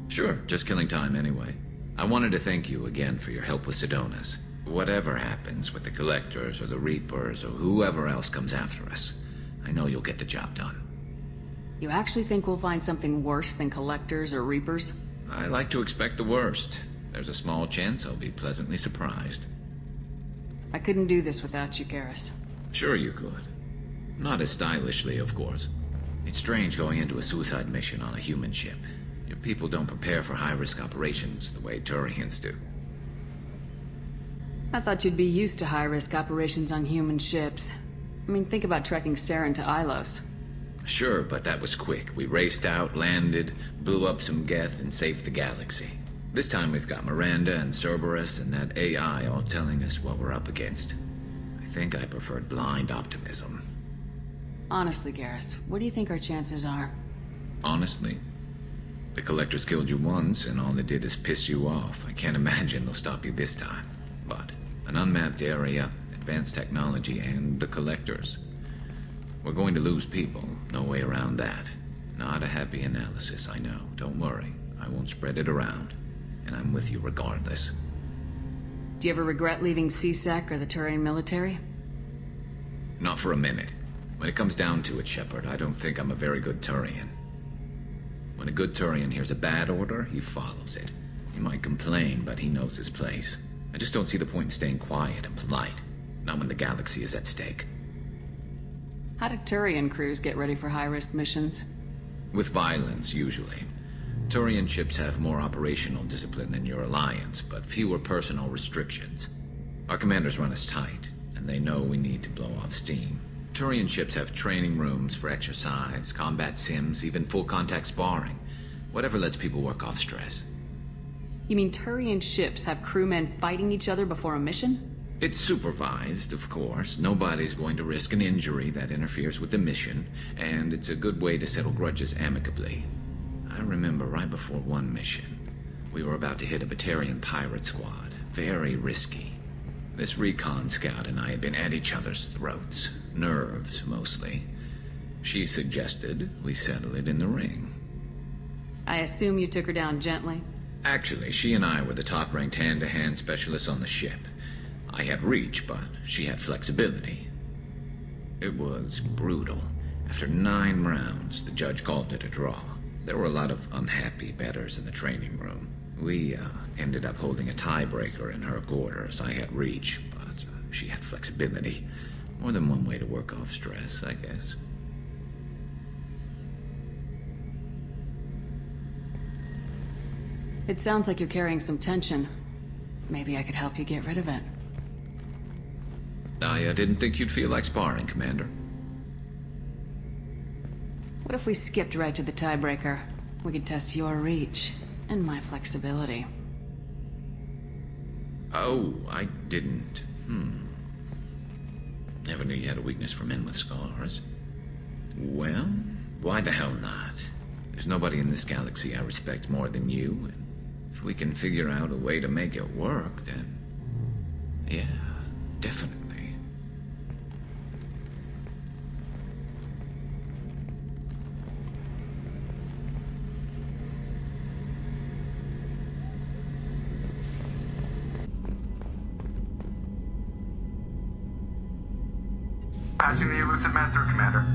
Sure, just killing time anyway. I wanted to thank you again for your help with Sidonis. Whatever happens with the Collectors or the Reapers or whoever else comes after us, I know you'll get the job done. You actually think we'll find something worse than Collectors or Reapers? I like to expect the worst. There's a small chance I'll be pleasantly surprised. I couldn't do this without you, Garrus. Sure you could. Not as stylishly, of course. It's strange going into a suicide mission on a human ship. Your people don't prepare for high-risk operations the way Turians do. I thought you'd be used to high-risk operations on human ships. I mean, think about trekking Saren to Ilos. Sure, but that was quick. We raced out, landed, blew up some Geth, and saved the galaxy. This time we've got Miranda and Cerberus and that AI all telling us what we're up against. I think I preferred blind optimism. Honestly, Garrus, what do you think our chances are? Honestly? The Collectors killed you once, and all they did is piss you off. I can't imagine they'll stop you this time. But an unmapped area, advanced technology, and the Collectors. We're going to lose people, no way around that. Not a happy analysis, I know. Don't worry, I won't spread it around. And I'm with you regardless. Do you ever regret leaving CSEC or the Turian military? Not for a minute. When it comes down to it, Shepard, I don't think I'm a very good Turian. When a good Turian hears a bad order, he follows it. He might complain, but he knows his place. I just don't see the point in staying quiet and polite. Not when the galaxy is at stake. How do Turian crews get ready for high-risk missions? With violence, usually. Turian ships have more operational discipline than your alliance, but fewer personal restrictions. Our commanders run us tight, and they know we need to blow off steam. Turian ships have training rooms for exercise, combat sims, even full-contact sparring. Whatever lets people work off stress. You mean Turian ships have crewmen fighting each other before a mission? It's supervised, of course. Nobody's going to risk an injury that interferes with the mission, and it's a good way to settle grudges amicably. I remember right before one mission, we were about to hit a Batarian pirate squad. Very risky. This recon scout and I had been at each other's throats. Nerves, mostly. She suggested we settle it in the ring. I assume you took her down gently? Actually, she and I were the top-ranked hand-to-hand specialists on the ship. I had reach, but she had flexibility. It was brutal. After 9 rounds, the judge called it a draw. There were a lot of unhappy bettors in the training room. We ended up holding a tiebreaker in her quarters. I had reach, but she had flexibility. More than one way to work off stress, I guess. It sounds like you're carrying some tension. Maybe I could help you get rid of it. I didn't think you'd feel like sparring, Commander. What if we skipped right to the tiebreaker? We could test your reach and my flexibility. Oh, I didn't. Never knew you had a weakness for men with scars. Well, why the hell not? There's nobody in this galaxy I respect more than you, and if we can figure out a way to make it work, then... yeah, definitely. Patching the elusive man through, Commander.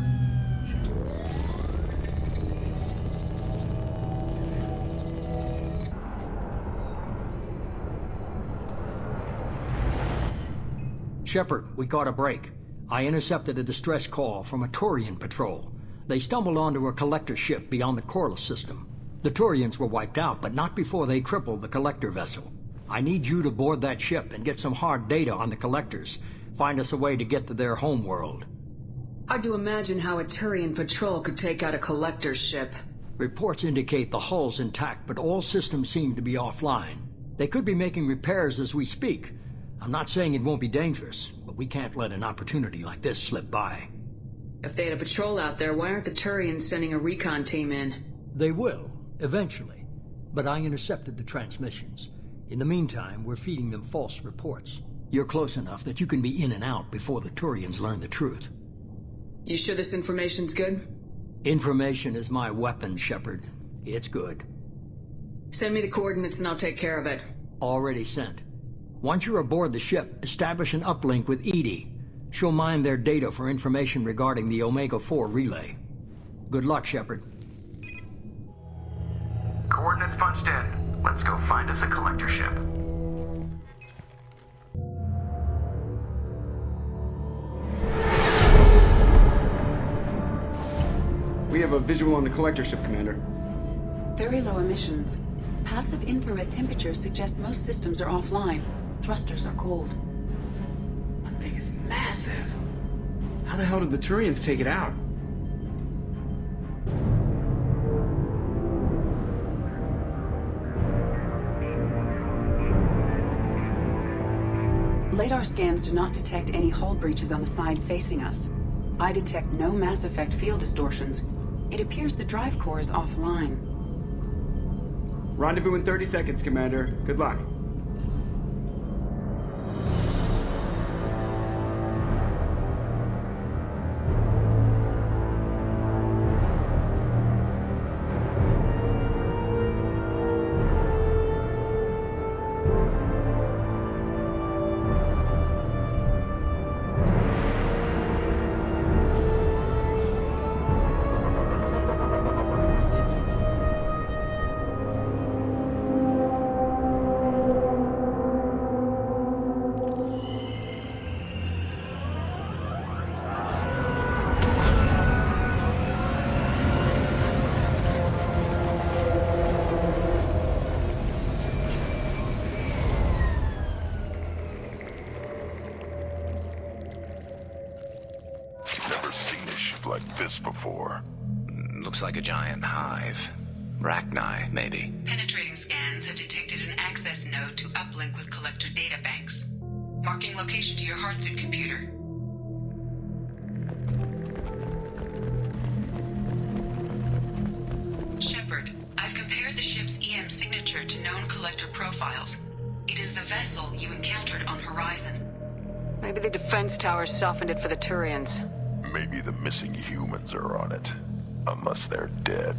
Shepard, we caught a break. I intercepted a distress call from a Turian patrol. They stumbled onto a collector ship beyond the Corliss system. The Turians were wiped out, but not before they crippled the collector vessel. I need you to board that ship and get some hard data on the collectors. Find us a way to get to their homeworld. Hard to imagine how a Turian patrol could take out a collector's ship. Reports indicate the hull's intact, but all systems seem to be offline. They could be making repairs as we speak. I'm not saying it won't be dangerous, but we can't let an opportunity like this slip by. If they had a patrol out there, why aren't the Turians sending a recon team in? They will, eventually. But I intercepted the transmissions. In the meantime, we're feeding them false reports. You're close enough that you can be in and out before the Turians learn the truth. You sure this information's good? Information is my weapon, Shepard. It's good. Send me the coordinates and I'll take care of it. Already sent. Once you're aboard the ship, establish an uplink with EDI. She'll mine their data for information regarding the Omega-4 relay. Good luck, Shepard. Coordinates punched in. Let's go find us a collector ship. We have a visual on the collector ship, Commander. Very low emissions. Passive infrared temperatures suggest most systems are offline. Thrusters are cold. That thing is massive. How the hell did the Turians take it out? Radar scans do not detect any hull breaches on the side facing us. I detect no Mass Effect field distortions. It appears the drive core is offline. Rendezvous in 30 seconds, Commander. Good luck. Like this before. Looks like a giant hive. Rachni, maybe. Penetrating scans have detected an access node to uplink with collector databanks. Marking location to your hardsuit computer. Shepard, I've compared the ship's EM signature to known collector profiles. It is the vessel you encountered on Horizon. Maybe the defense towers softened it for the Turians. Maybe the missing humans are on it. Unless they're dead.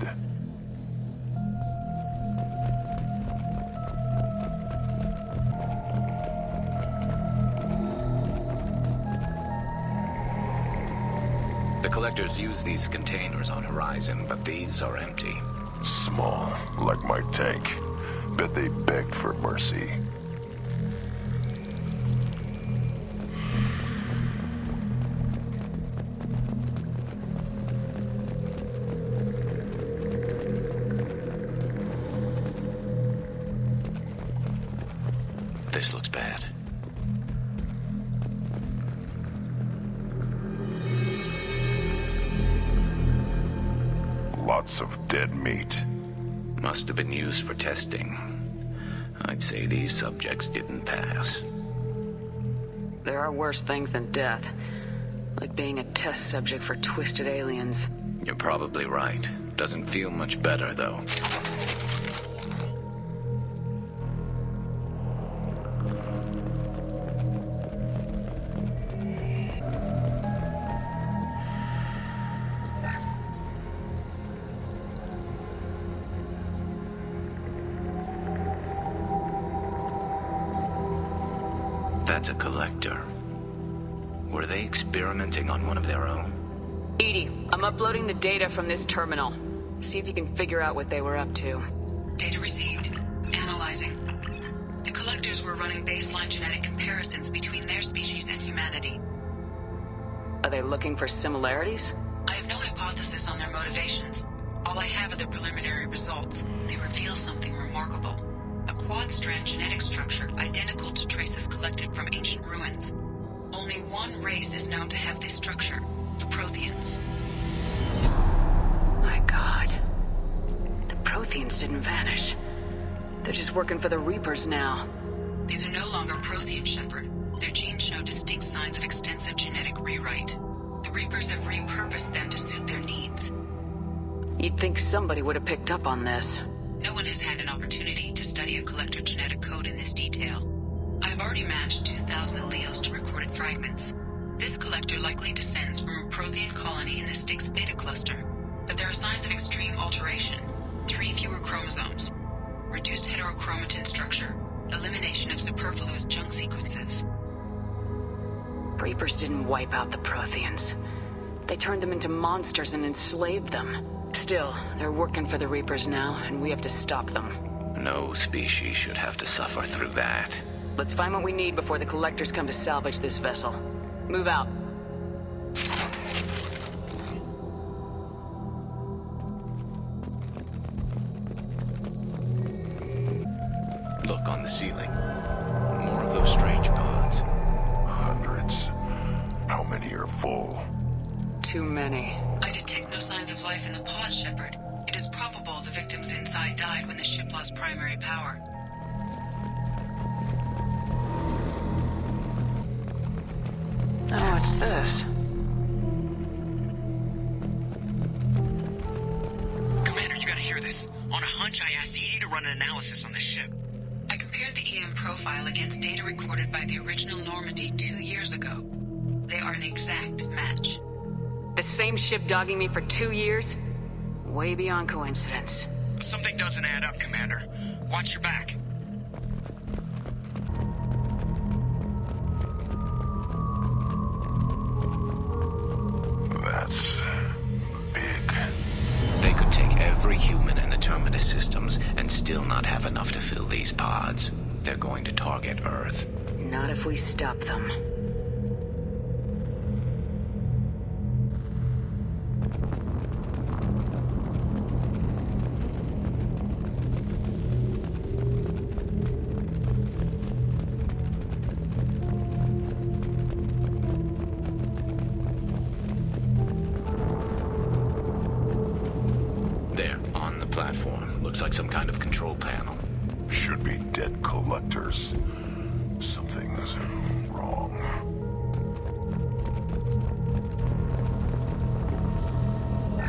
The collectors use these containers on Horizon, but these are empty. Small, like my tank. Bet they begged for mercy. This looks bad. Lots of dead meat. Must have been used for testing. I'd say these subjects didn't pass. There are worse things than death. Like being a test subject for twisted aliens. You're probably right. Doesn't feel much better, though. That's a collector. Were they experimenting on one of their own? Edie, I'm uploading the data from this terminal. See if you can figure out what they were up to. Data received. Analyzing. The collectors were running baseline genetic comparisons between their species and humanity. Are they looking for similarities? I have no hypothesis on their motivations. All I have are the preliminary results. They reveal something remarkable. A quad-strand genetic structure identical to traces collected from ancient ruins. Only one race is known to have this structure, the Protheans. My God. The Protheans didn't vanish. They're just working for the Reapers now. These are no longer Prothean, Shepard. Their genes show distinct signs of extensive genetic rewrite. The Reapers have repurposed them to suit their needs. You'd think somebody would have picked up on this. No one has had an opportunity to study a collector genetic code in this detail. I have already matched 2,000 alleles to recorded fragments. This collector likely descends from a Prothean colony in the Styx Theta cluster, but there are signs of extreme alteration. 3 fewer chromosomes, reduced heterochromatin structure, elimination of superfluous junk sequences. Reapers didn't wipe out the Protheans. They turned them into monsters and enslaved them. Still, they're working for the Reapers now, and we have to stop them. No species should have to suffer through that. Let's find what we need before the collectors come to salvage this vessel. Move out. Look on the ceiling. More of those strange pods. Hundreds. How many are full? Too many. I detect no signs of life in the pod, Shepard. It is probable the victims inside died when the ship lost primary power. Oh, what's this? Commander, you gotta hear this. On a hunch, I asked ED to run an analysis on this ship. I compared the EM profile against data recorded by the original Normandy 2 years ago. They are an exact match. The same ship dogging me for 2 years? Way beyond coincidence. Something doesn't add up, Commander. Watch your back. That's big. They could take every human in the Terminus systems and still not have enough to fill these pods. They're going to target Earth. Not if we stop them. Platform. Looks like some kind of control panel. Should be dead collectors. Something's wrong.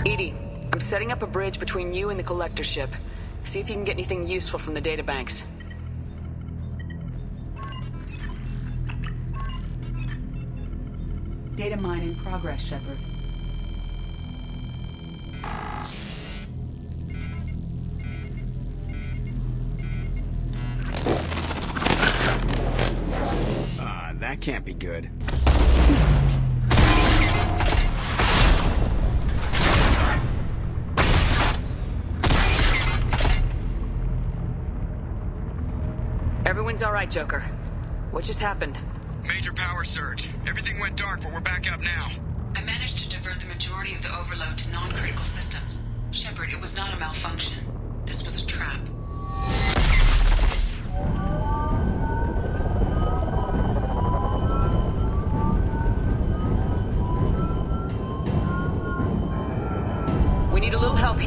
Edie, I'm setting up a bridge between you and the collector ship. See if you can get anything useful from the databanks. Data mine in progress, Shepard. That can't be good. Everyone's all right, Joker. What just happened? Major power surge. Everything went dark, but we're back up now. I managed to divert the majority of the overload to non-critical systems. Shepard, it was not a malfunction. This was a trap.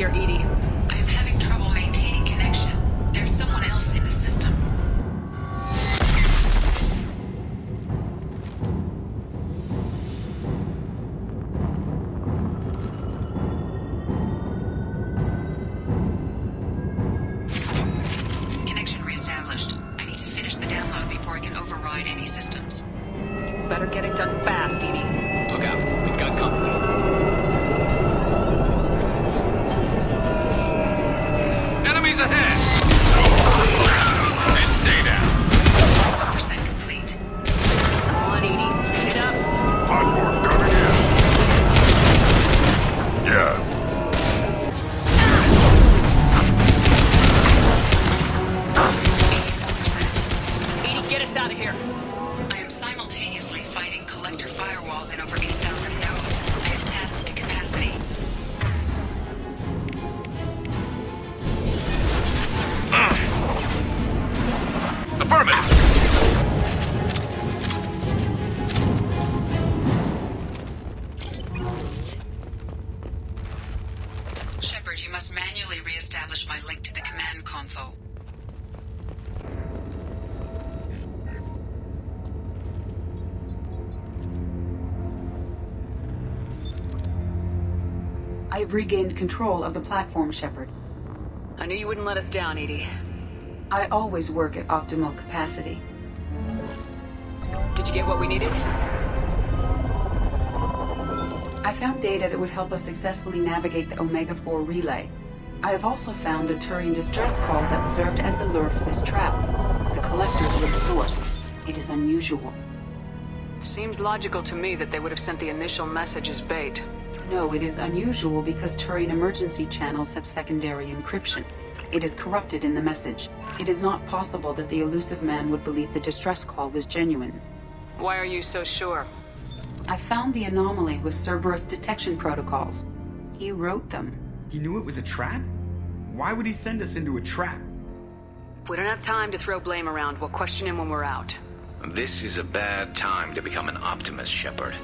here, Edie. I am having trouble maintaining connection. There's someone else in the system. Connection reestablished. I need to finish the download before I can override any systems. Better get it done fast, Edie. Look out. We've got company. Enemies ahead! And stay down. 100% complete. Come on, Edie, speed it up. Onboard coming in. Yeah. Edie, get us out of here. I am simultaneously fighting collector firewalls in over 8,000 nodes. I am tasked to capacity. Affirmative! Shepard, you must manually reestablish my link to the command console. I have regained control of the platform, Shepard. I knew you wouldn't let us down, Edie. I always work at optimal capacity. Did you get what we needed? I found data that would help us successfully navigate the Omega-4 relay. I have also found a Turian distress call that served as the lure for this trap. The collectors were the source. It is unusual. Seems logical to me that they would have sent the initial message as bait. No, it is unusual because Turian emergency channels have secondary encryption. It is corrupted in the message. It is not possible that the elusive man would believe the distress call was genuine. Why are you so sure? I found the anomaly with Cerberus detection protocols. He wrote them. He knew it was a trap? Why would he send us into a trap? We don't have time to throw blame around. We'll question him when we're out. This is a bad time to become an optimist, Shepard.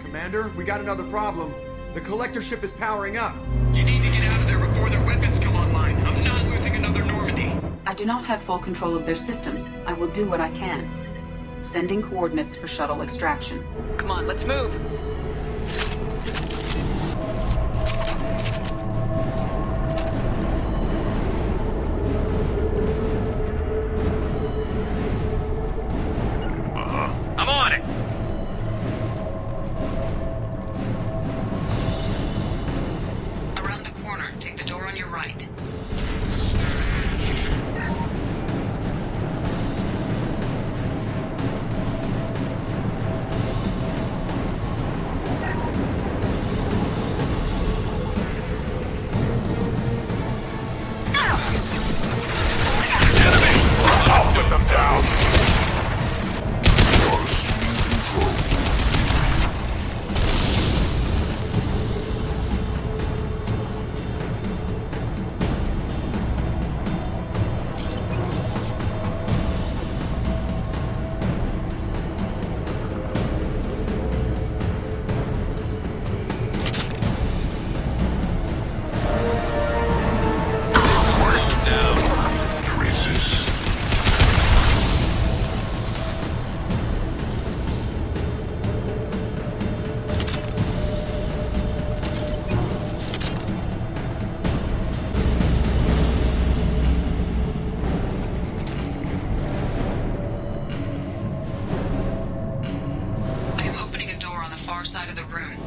Commander, we got another problem. The collector ship is powering up. You need to get out of there before their weapons come online. I'm not losing another Normandy. I do not have full control of their systems. I will do what I can. Sending coordinates for shuttle extraction. Come on, let's move. I'm on it! Around the corner, take the door on your right. I'll put them down. You're sweet control. Resist. I am opening a door on the far side of the room.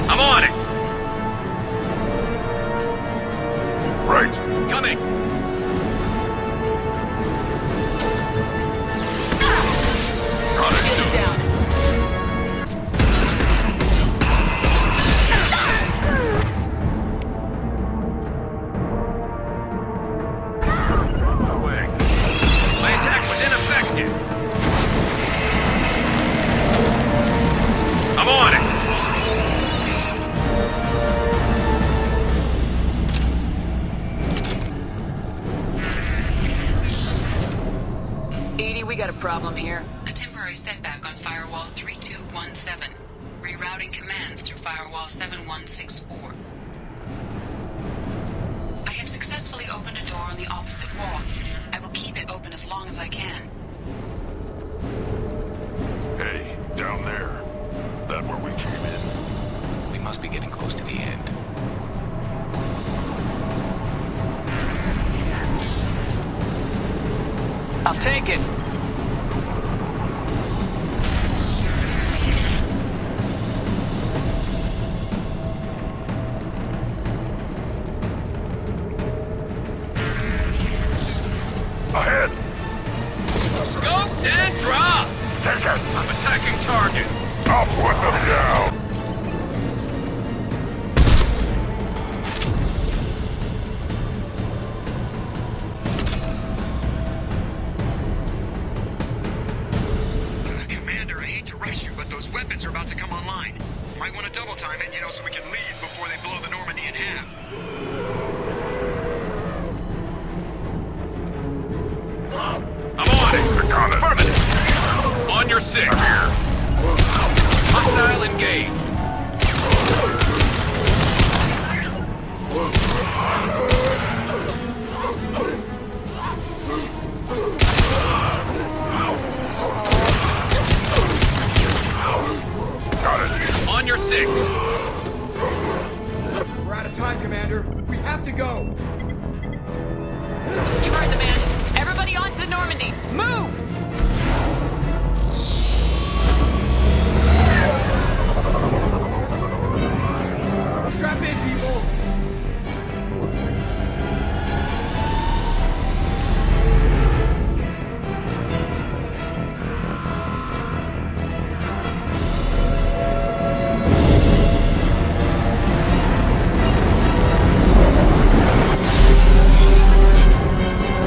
I'm on it! Right. Coming! Got it. Get it down. Away. My attack was ineffective! I'm on it! Edie, we got a problem here. A temporary setback on firewall 3217. call 7164. I have successfully opened a door on the opposite wall. I will keep it open as long as I can. Hey, down there. That where we came in? We must be getting close to the end. I'll take it. Ahead! Go, stand, drop! Take it! I'm attacking target. I'll put them down! Commander, I hate to rush you, but those weapons are about to come online. Might want to double time it, so we can leave before they blow the Normandy in half. I'm on it. Affirmative. On your six. Hostile engaged. On your six. We're out of time, Commander. We have to go. You heard the man. Everybody onto the Normandy. Move! Strap in, people. Look for this time.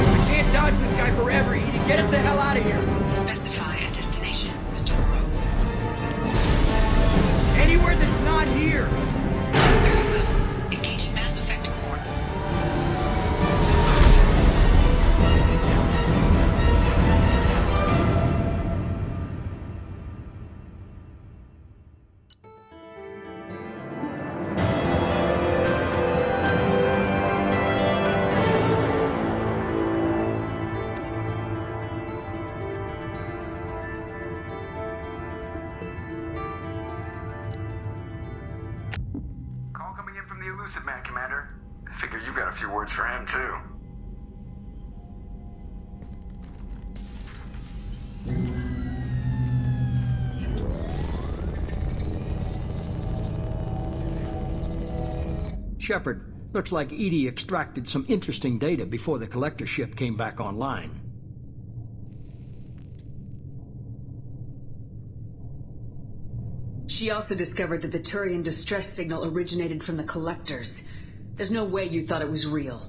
We can't dodge this guy forever, Edie. Get us the hell out of here. Specify a destination, Mr. Moreau. Anywhere that's not here. Very well. Engaging Mass Effect core. Call coming in from the Elusive Man, Commander. I figure you got a few words for him, too. Shepard, looks like EDI extracted some interesting data before the collector ship came back online. She also discovered that the Turian distress signal originated from the collectors. There's no way you thought it was real.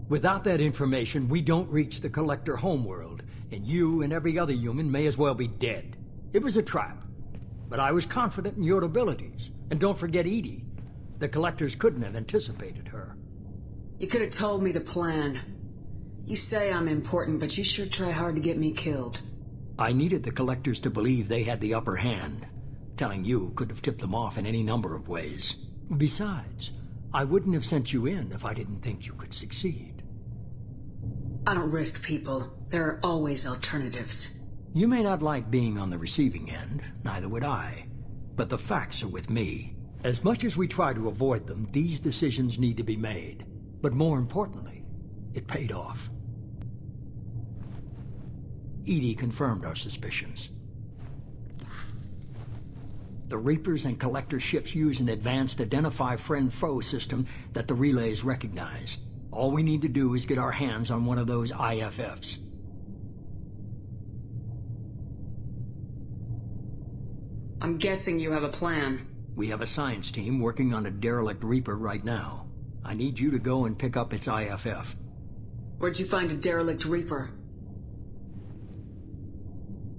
Without that information, we don't reach the collector homeworld, and you and every other human may as well be dead. It was a trap, but I was confident in your abilities. And don't forget EDI. The collectors couldn't have anticipated her. You could have told me the plan. You say I'm important, but you sure try hard to get me killed. I needed the collectors to believe they had the upper hand. Telling you could have tipped them off in any number of ways. Besides, I wouldn't have sent you in if I didn't think you could succeed. I don't risk people. There are always alternatives. You may not like being on the receiving end, neither would I. But the facts are with me. As much as we try to avoid them, these decisions need to be made. But more importantly, it paid off. EDI confirmed our suspicions. The Reapers and Collector ships use an advanced Identify Friend-Foe system that the relays recognize. All we need to do is get our hands on one of those IFFs. I'm guessing you have a plan. We have a science team working on a derelict Reaper right now. I need you to go and pick up its IFF. Where'd you find a derelict Reaper?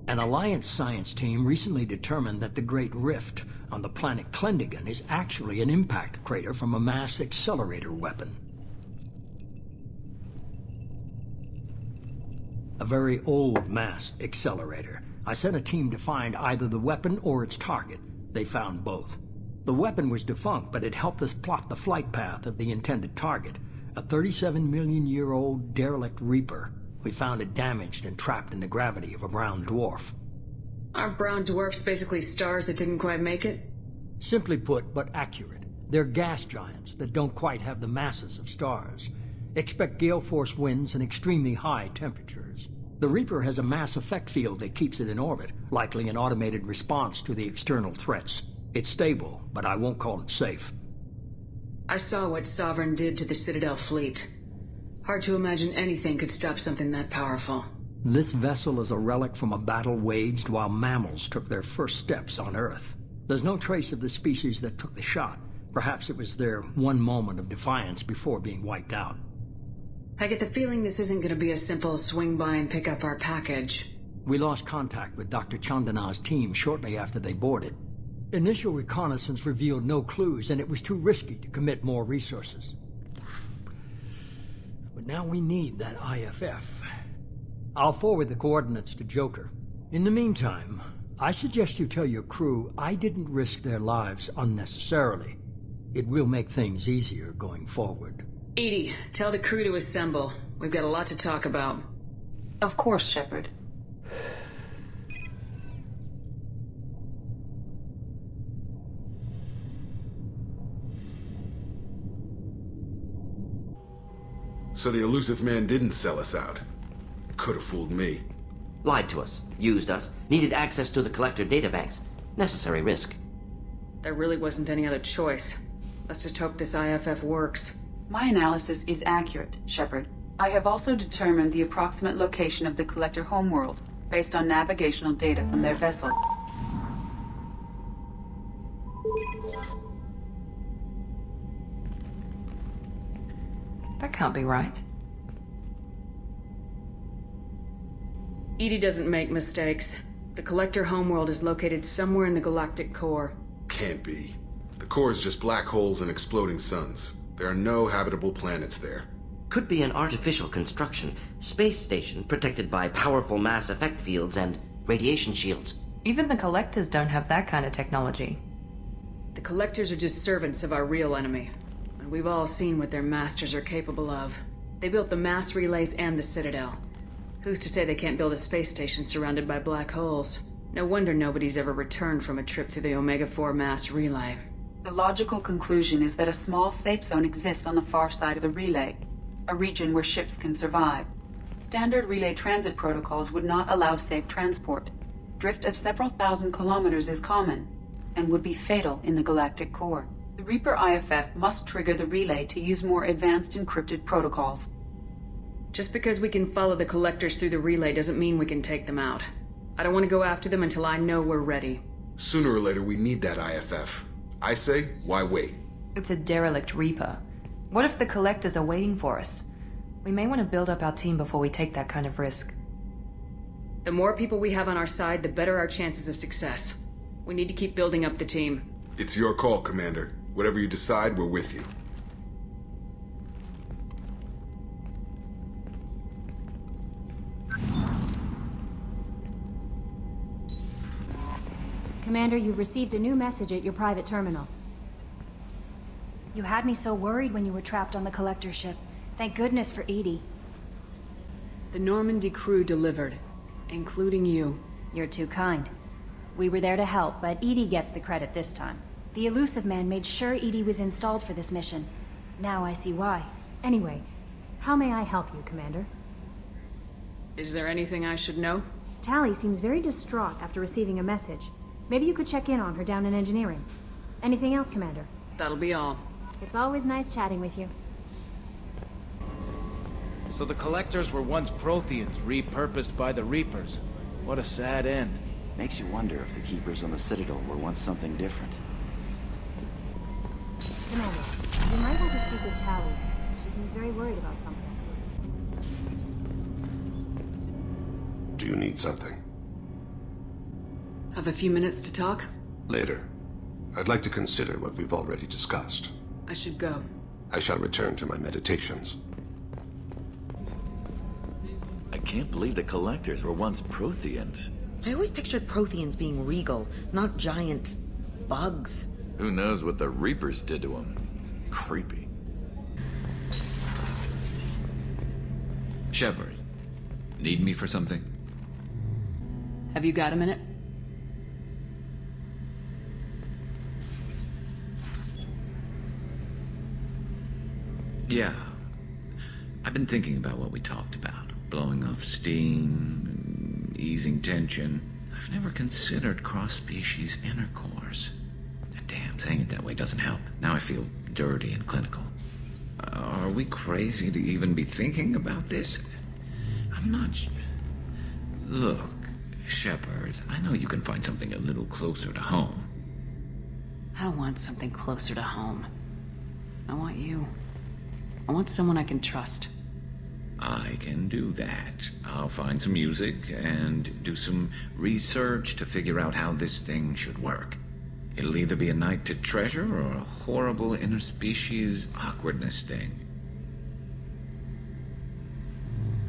An Alliance science team recently determined that the Great Rift on the planet Klendigan is actually an impact crater from a mass accelerator weapon. A very old mass accelerator. I sent a team to find either the weapon or its target. They found both. The weapon was defunct, but it helped us plot the flight path of the intended target, a 37-million-year-old derelict Reaper. We found it damaged and trapped in the gravity of a brown dwarf. Aren't brown dwarfs basically stars that didn't quite make it? Simply put, but accurate. They're gas giants that don't quite have the masses of stars. Expect gale force winds and extremely high temperatures. The Reaper has a mass effect field that keeps it in orbit, likely an automated response to the external threats. It's stable, but I won't call it safe. I saw what Sovereign did to the Citadel fleet. Hard to imagine anything could stop something that powerful. This vessel is a relic from a battle waged while mammals took their first steps on Earth. There's no trace of the species that took the shot. Perhaps it was their one moment of defiance before being wiped out. I get the feeling this isn't going to be a simple swing by and pick up our package. We lost contact with Dr. Chandana's team shortly after they boarded. Initial reconnaissance revealed no clues, and it was too risky to commit more resources. But now we need that IFF. I'll forward the coordinates to Joker. In the meantime, I suggest you tell your crew I didn't risk their lives unnecessarily. It will make things easier going forward. Edie, tell the crew to assemble. We've got a lot to talk about. Of course, Shepard. So the elusive man didn't sell us out. Could have fooled me. Lied to us, used us, needed access to the Collector databanks. Necessary risk. There really wasn't any other choice. Let's just hope this IFF works. My analysis is accurate, Shepard. I have also determined the approximate location of the Collector homeworld, based on navigational data from their vessel. That can't be right. Edie doesn't make mistakes. The Collector homeworld is located somewhere in the galactic core. Can't be. The core is just black holes and exploding suns. There are no habitable planets there. Could be an artificial construction, space station protected by powerful mass effect fields and radiation shields. Even the Collectors don't have that kind of technology. The Collectors are just servants of our real enemy. And we've all seen what their masters are capable of. They built the mass relays and the Citadel. Who's to say they can't build a space station surrounded by black holes? No wonder nobody's ever returned from a trip through the Omega-4 mass relay. The logical conclusion is that a small safe zone exists on the far side of the relay, a region where ships can survive. Standard relay transit protocols would not allow safe transport. Drift of several thousand kilometers is common, and would be fatal in the galactic core. The Reaper IFF must trigger the relay to use more advanced encrypted protocols. Just because we can follow the Collectors through the relay doesn't mean we can take them out. I don't want to go after them until I know we're ready. Sooner or later, we need that IFF. I say, why wait? It's a derelict Reaper. What if the Collectors are waiting for us? We may want to build up our team before we take that kind of risk. The more people we have on our side, the better our chances of success. We need to keep building up the team. It's your call, Commander. Whatever you decide, we're with you. Commander, you've received a new message at your private terminal. You had me so worried when you were trapped on the Collector ship. Thank goodness for Edie. The Normandy crew delivered, including you. You're too kind. We were there to help, but Edie gets the credit this time. The elusive man made sure Edie was installed for this mission. Now I see why. Anyway, how may I help you, Commander? Is there anything I should know? Tally seems very distraught after receiving a message. Maybe you could check in on her down in engineering. Anything else, Commander? That'll be all. It's always nice chatting with you. So the Collectors were once Protheans, repurposed by the Reapers. What a sad end. Makes you wonder if the Keepers on the Citadel were once something different. Commander, you might want to speak with Tally. She seems very worried about something. Do you need something? Have a few minutes to talk? Later. I'd like to consider what we've already discussed. I should go. I shall return to my meditations. I can't believe the Collectors were once Protheans. I always pictured Protheans being regal, not giant bugs. Who knows what the Reapers did to him? Creepy. Shepard, need me for something? Have you got a minute? Yeah. I've been thinking about what we talked about. Blowing off steam, easing tension. I've never considered cross-species intercourse. Damn, saying it that way doesn't help. Now I feel dirty and clinical. Are we crazy to even be thinking about this? I'm not... Look, Shepard, I know you can find something a little closer to home. I don't want something closer to home. I want you. I want someone I can trust. I can do that. I'll find some music and do some research to figure out how this thing should work. It'll either be a night to treasure or a horrible interspecies awkwardness thing.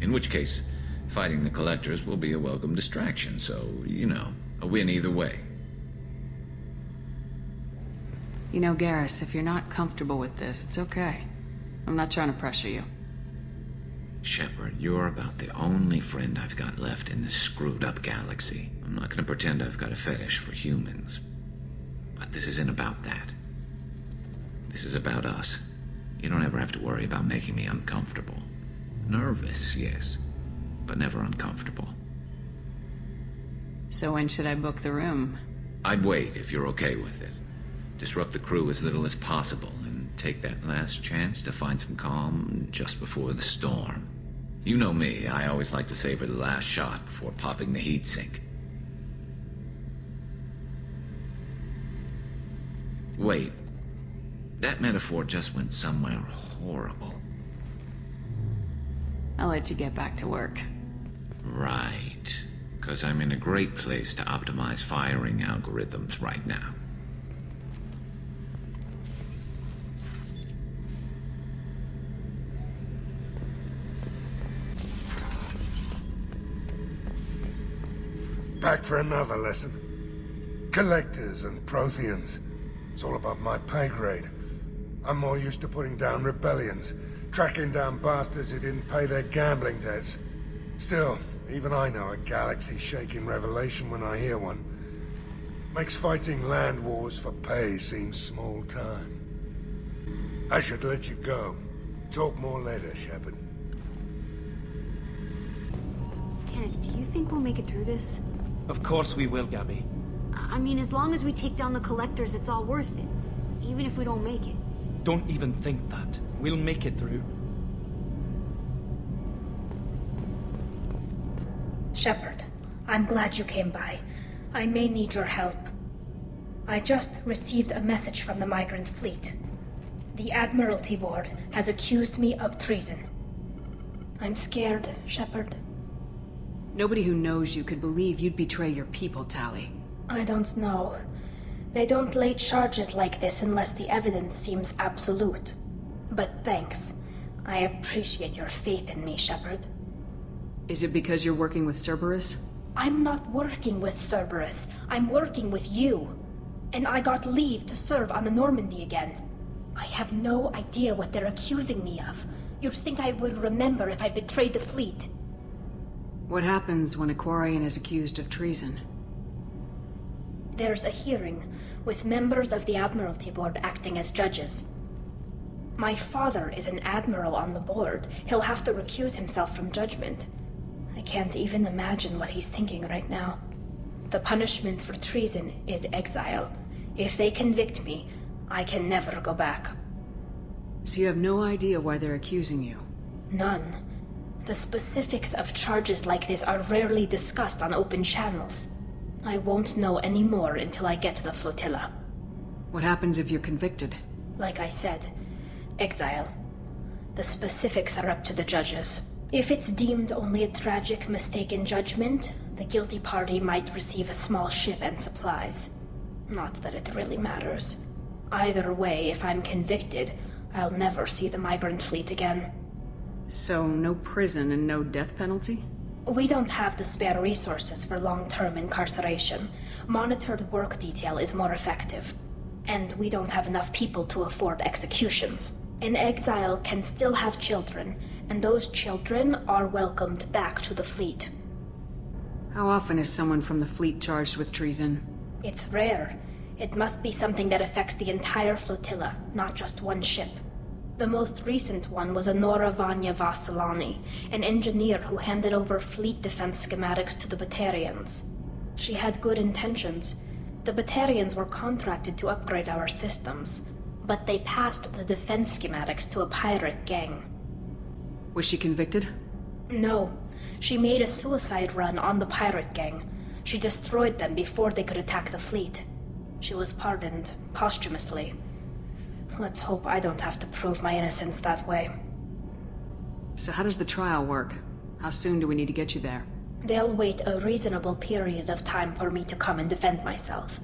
In which case, fighting the Collectors will be a welcome distraction, so, you know, a win either way. You know, Garrus, if you're not comfortable with this, it's okay. I'm not trying to pressure you. Shepard, you're about the only friend I've got left in this screwed-up galaxy. I'm not gonna pretend I've got a fetish for humans. But this isn't about that. This is about us. You don't ever have to worry about making me uncomfortable. Nervous, yes, but never uncomfortable. So when should I book the room? I'd wait if you're okay with it. Disrupt the crew as little as possible and take that last chance to find some calm just before the storm. You know me, I always like to savor the last shot before popping the heatsink. Wait, that metaphor just went somewhere horrible. I'll let you get back to work. Right, because I'm in a great place to optimize firing algorithms right now. Back for another lesson. Collectors and Protheans. It's all above my pay grade. I'm more used to putting down rebellions, tracking down bastards who didn't pay their gambling debts. Still, even I know a galaxy-shaking revelation when I hear one. Makes fighting land wars for pay seem small time. I should let you go. Talk more later, Shepard. Kenneth, do you think we'll make it through this? Of course we will, Gabby. I mean, as long as we take down the Collectors, it's all worth it. Even if we don't make it. Don't even think that. We'll make it through. Shepard, I'm glad you came by. I may need your help. I just received a message from the migrant fleet. The Admiralty Board has accused me of treason. I'm scared, Shepard. Nobody who knows you could believe you'd betray your people, Tali. I don't know. They don't lay charges like this unless the evidence seems absolute. But thanks. I appreciate your faith in me, Shepard. Is it because you're working with Cerberus? I'm not working with Cerberus. I'm working with you. And I got leave to serve on the Normandy again. I have no idea what they're accusing me of. You'd think I would remember if I betrayed the fleet. What happens when a Quarian is accused of treason? There's a hearing, with members of the Admiralty Board acting as judges. My father is an admiral on the board. He'll have to recuse himself from judgment. I can't even imagine what he's thinking right now. The punishment for treason is exile. If they convict me, I can never go back. So you have no idea why they're accusing you? None. The specifics of charges like this are rarely discussed on open channels. I won't know any more until I get to the flotilla. What happens if you're convicted? Like I said, exile. The specifics are up to the judges. If it's deemed only a tragic mistake in judgment, the guilty party might receive a small ship and supplies. Not that it really matters. Either way, if I'm convicted, I'll never see the migrant fleet again. So no prison and no death penalty? We don't have the spare resources for long-term incarceration. Monitored work detail is more effective. and we don't have enough people to afford executions. An exile can still have children, and those children are welcomed back to the fleet. How often is someone from the fleet charged with treason? It's rare. It must be something that affects the entire flotilla, not just one ship. The most recent one was Honora Vanya Vasilani, an engineer who handed over fleet defense schematics to the Batarians. She had good intentions. The Batarians were contracted to upgrade our systems, but they passed the defense schematics to a pirate gang. Was she convicted? No. She made a suicide run on the pirate gang. She destroyed them before they could attack the fleet. She was pardoned posthumously. Let's hope I don't have to prove my innocence that way. So how does the trial work? How soon do we need to get you there? They'll wait a reasonable period of time for me to come and defend myself.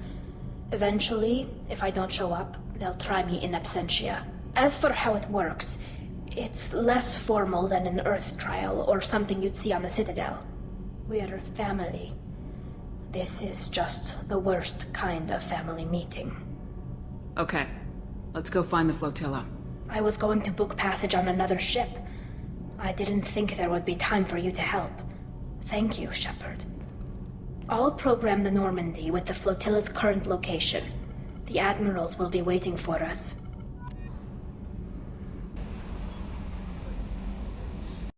Eventually, if I don't show up, they'll try me in absentia. As for how it works, it's less formal than an Earth trial or something you'd see on the Citadel. We're family. This is just the worst kind of family meeting. Okay. Let's go find the flotilla. I was going to book passage on another ship. I didn't think there would be time for you to help. Thank you, Shepard. I'll program the Normandy with the flotilla's current location. The admirals will be waiting for us.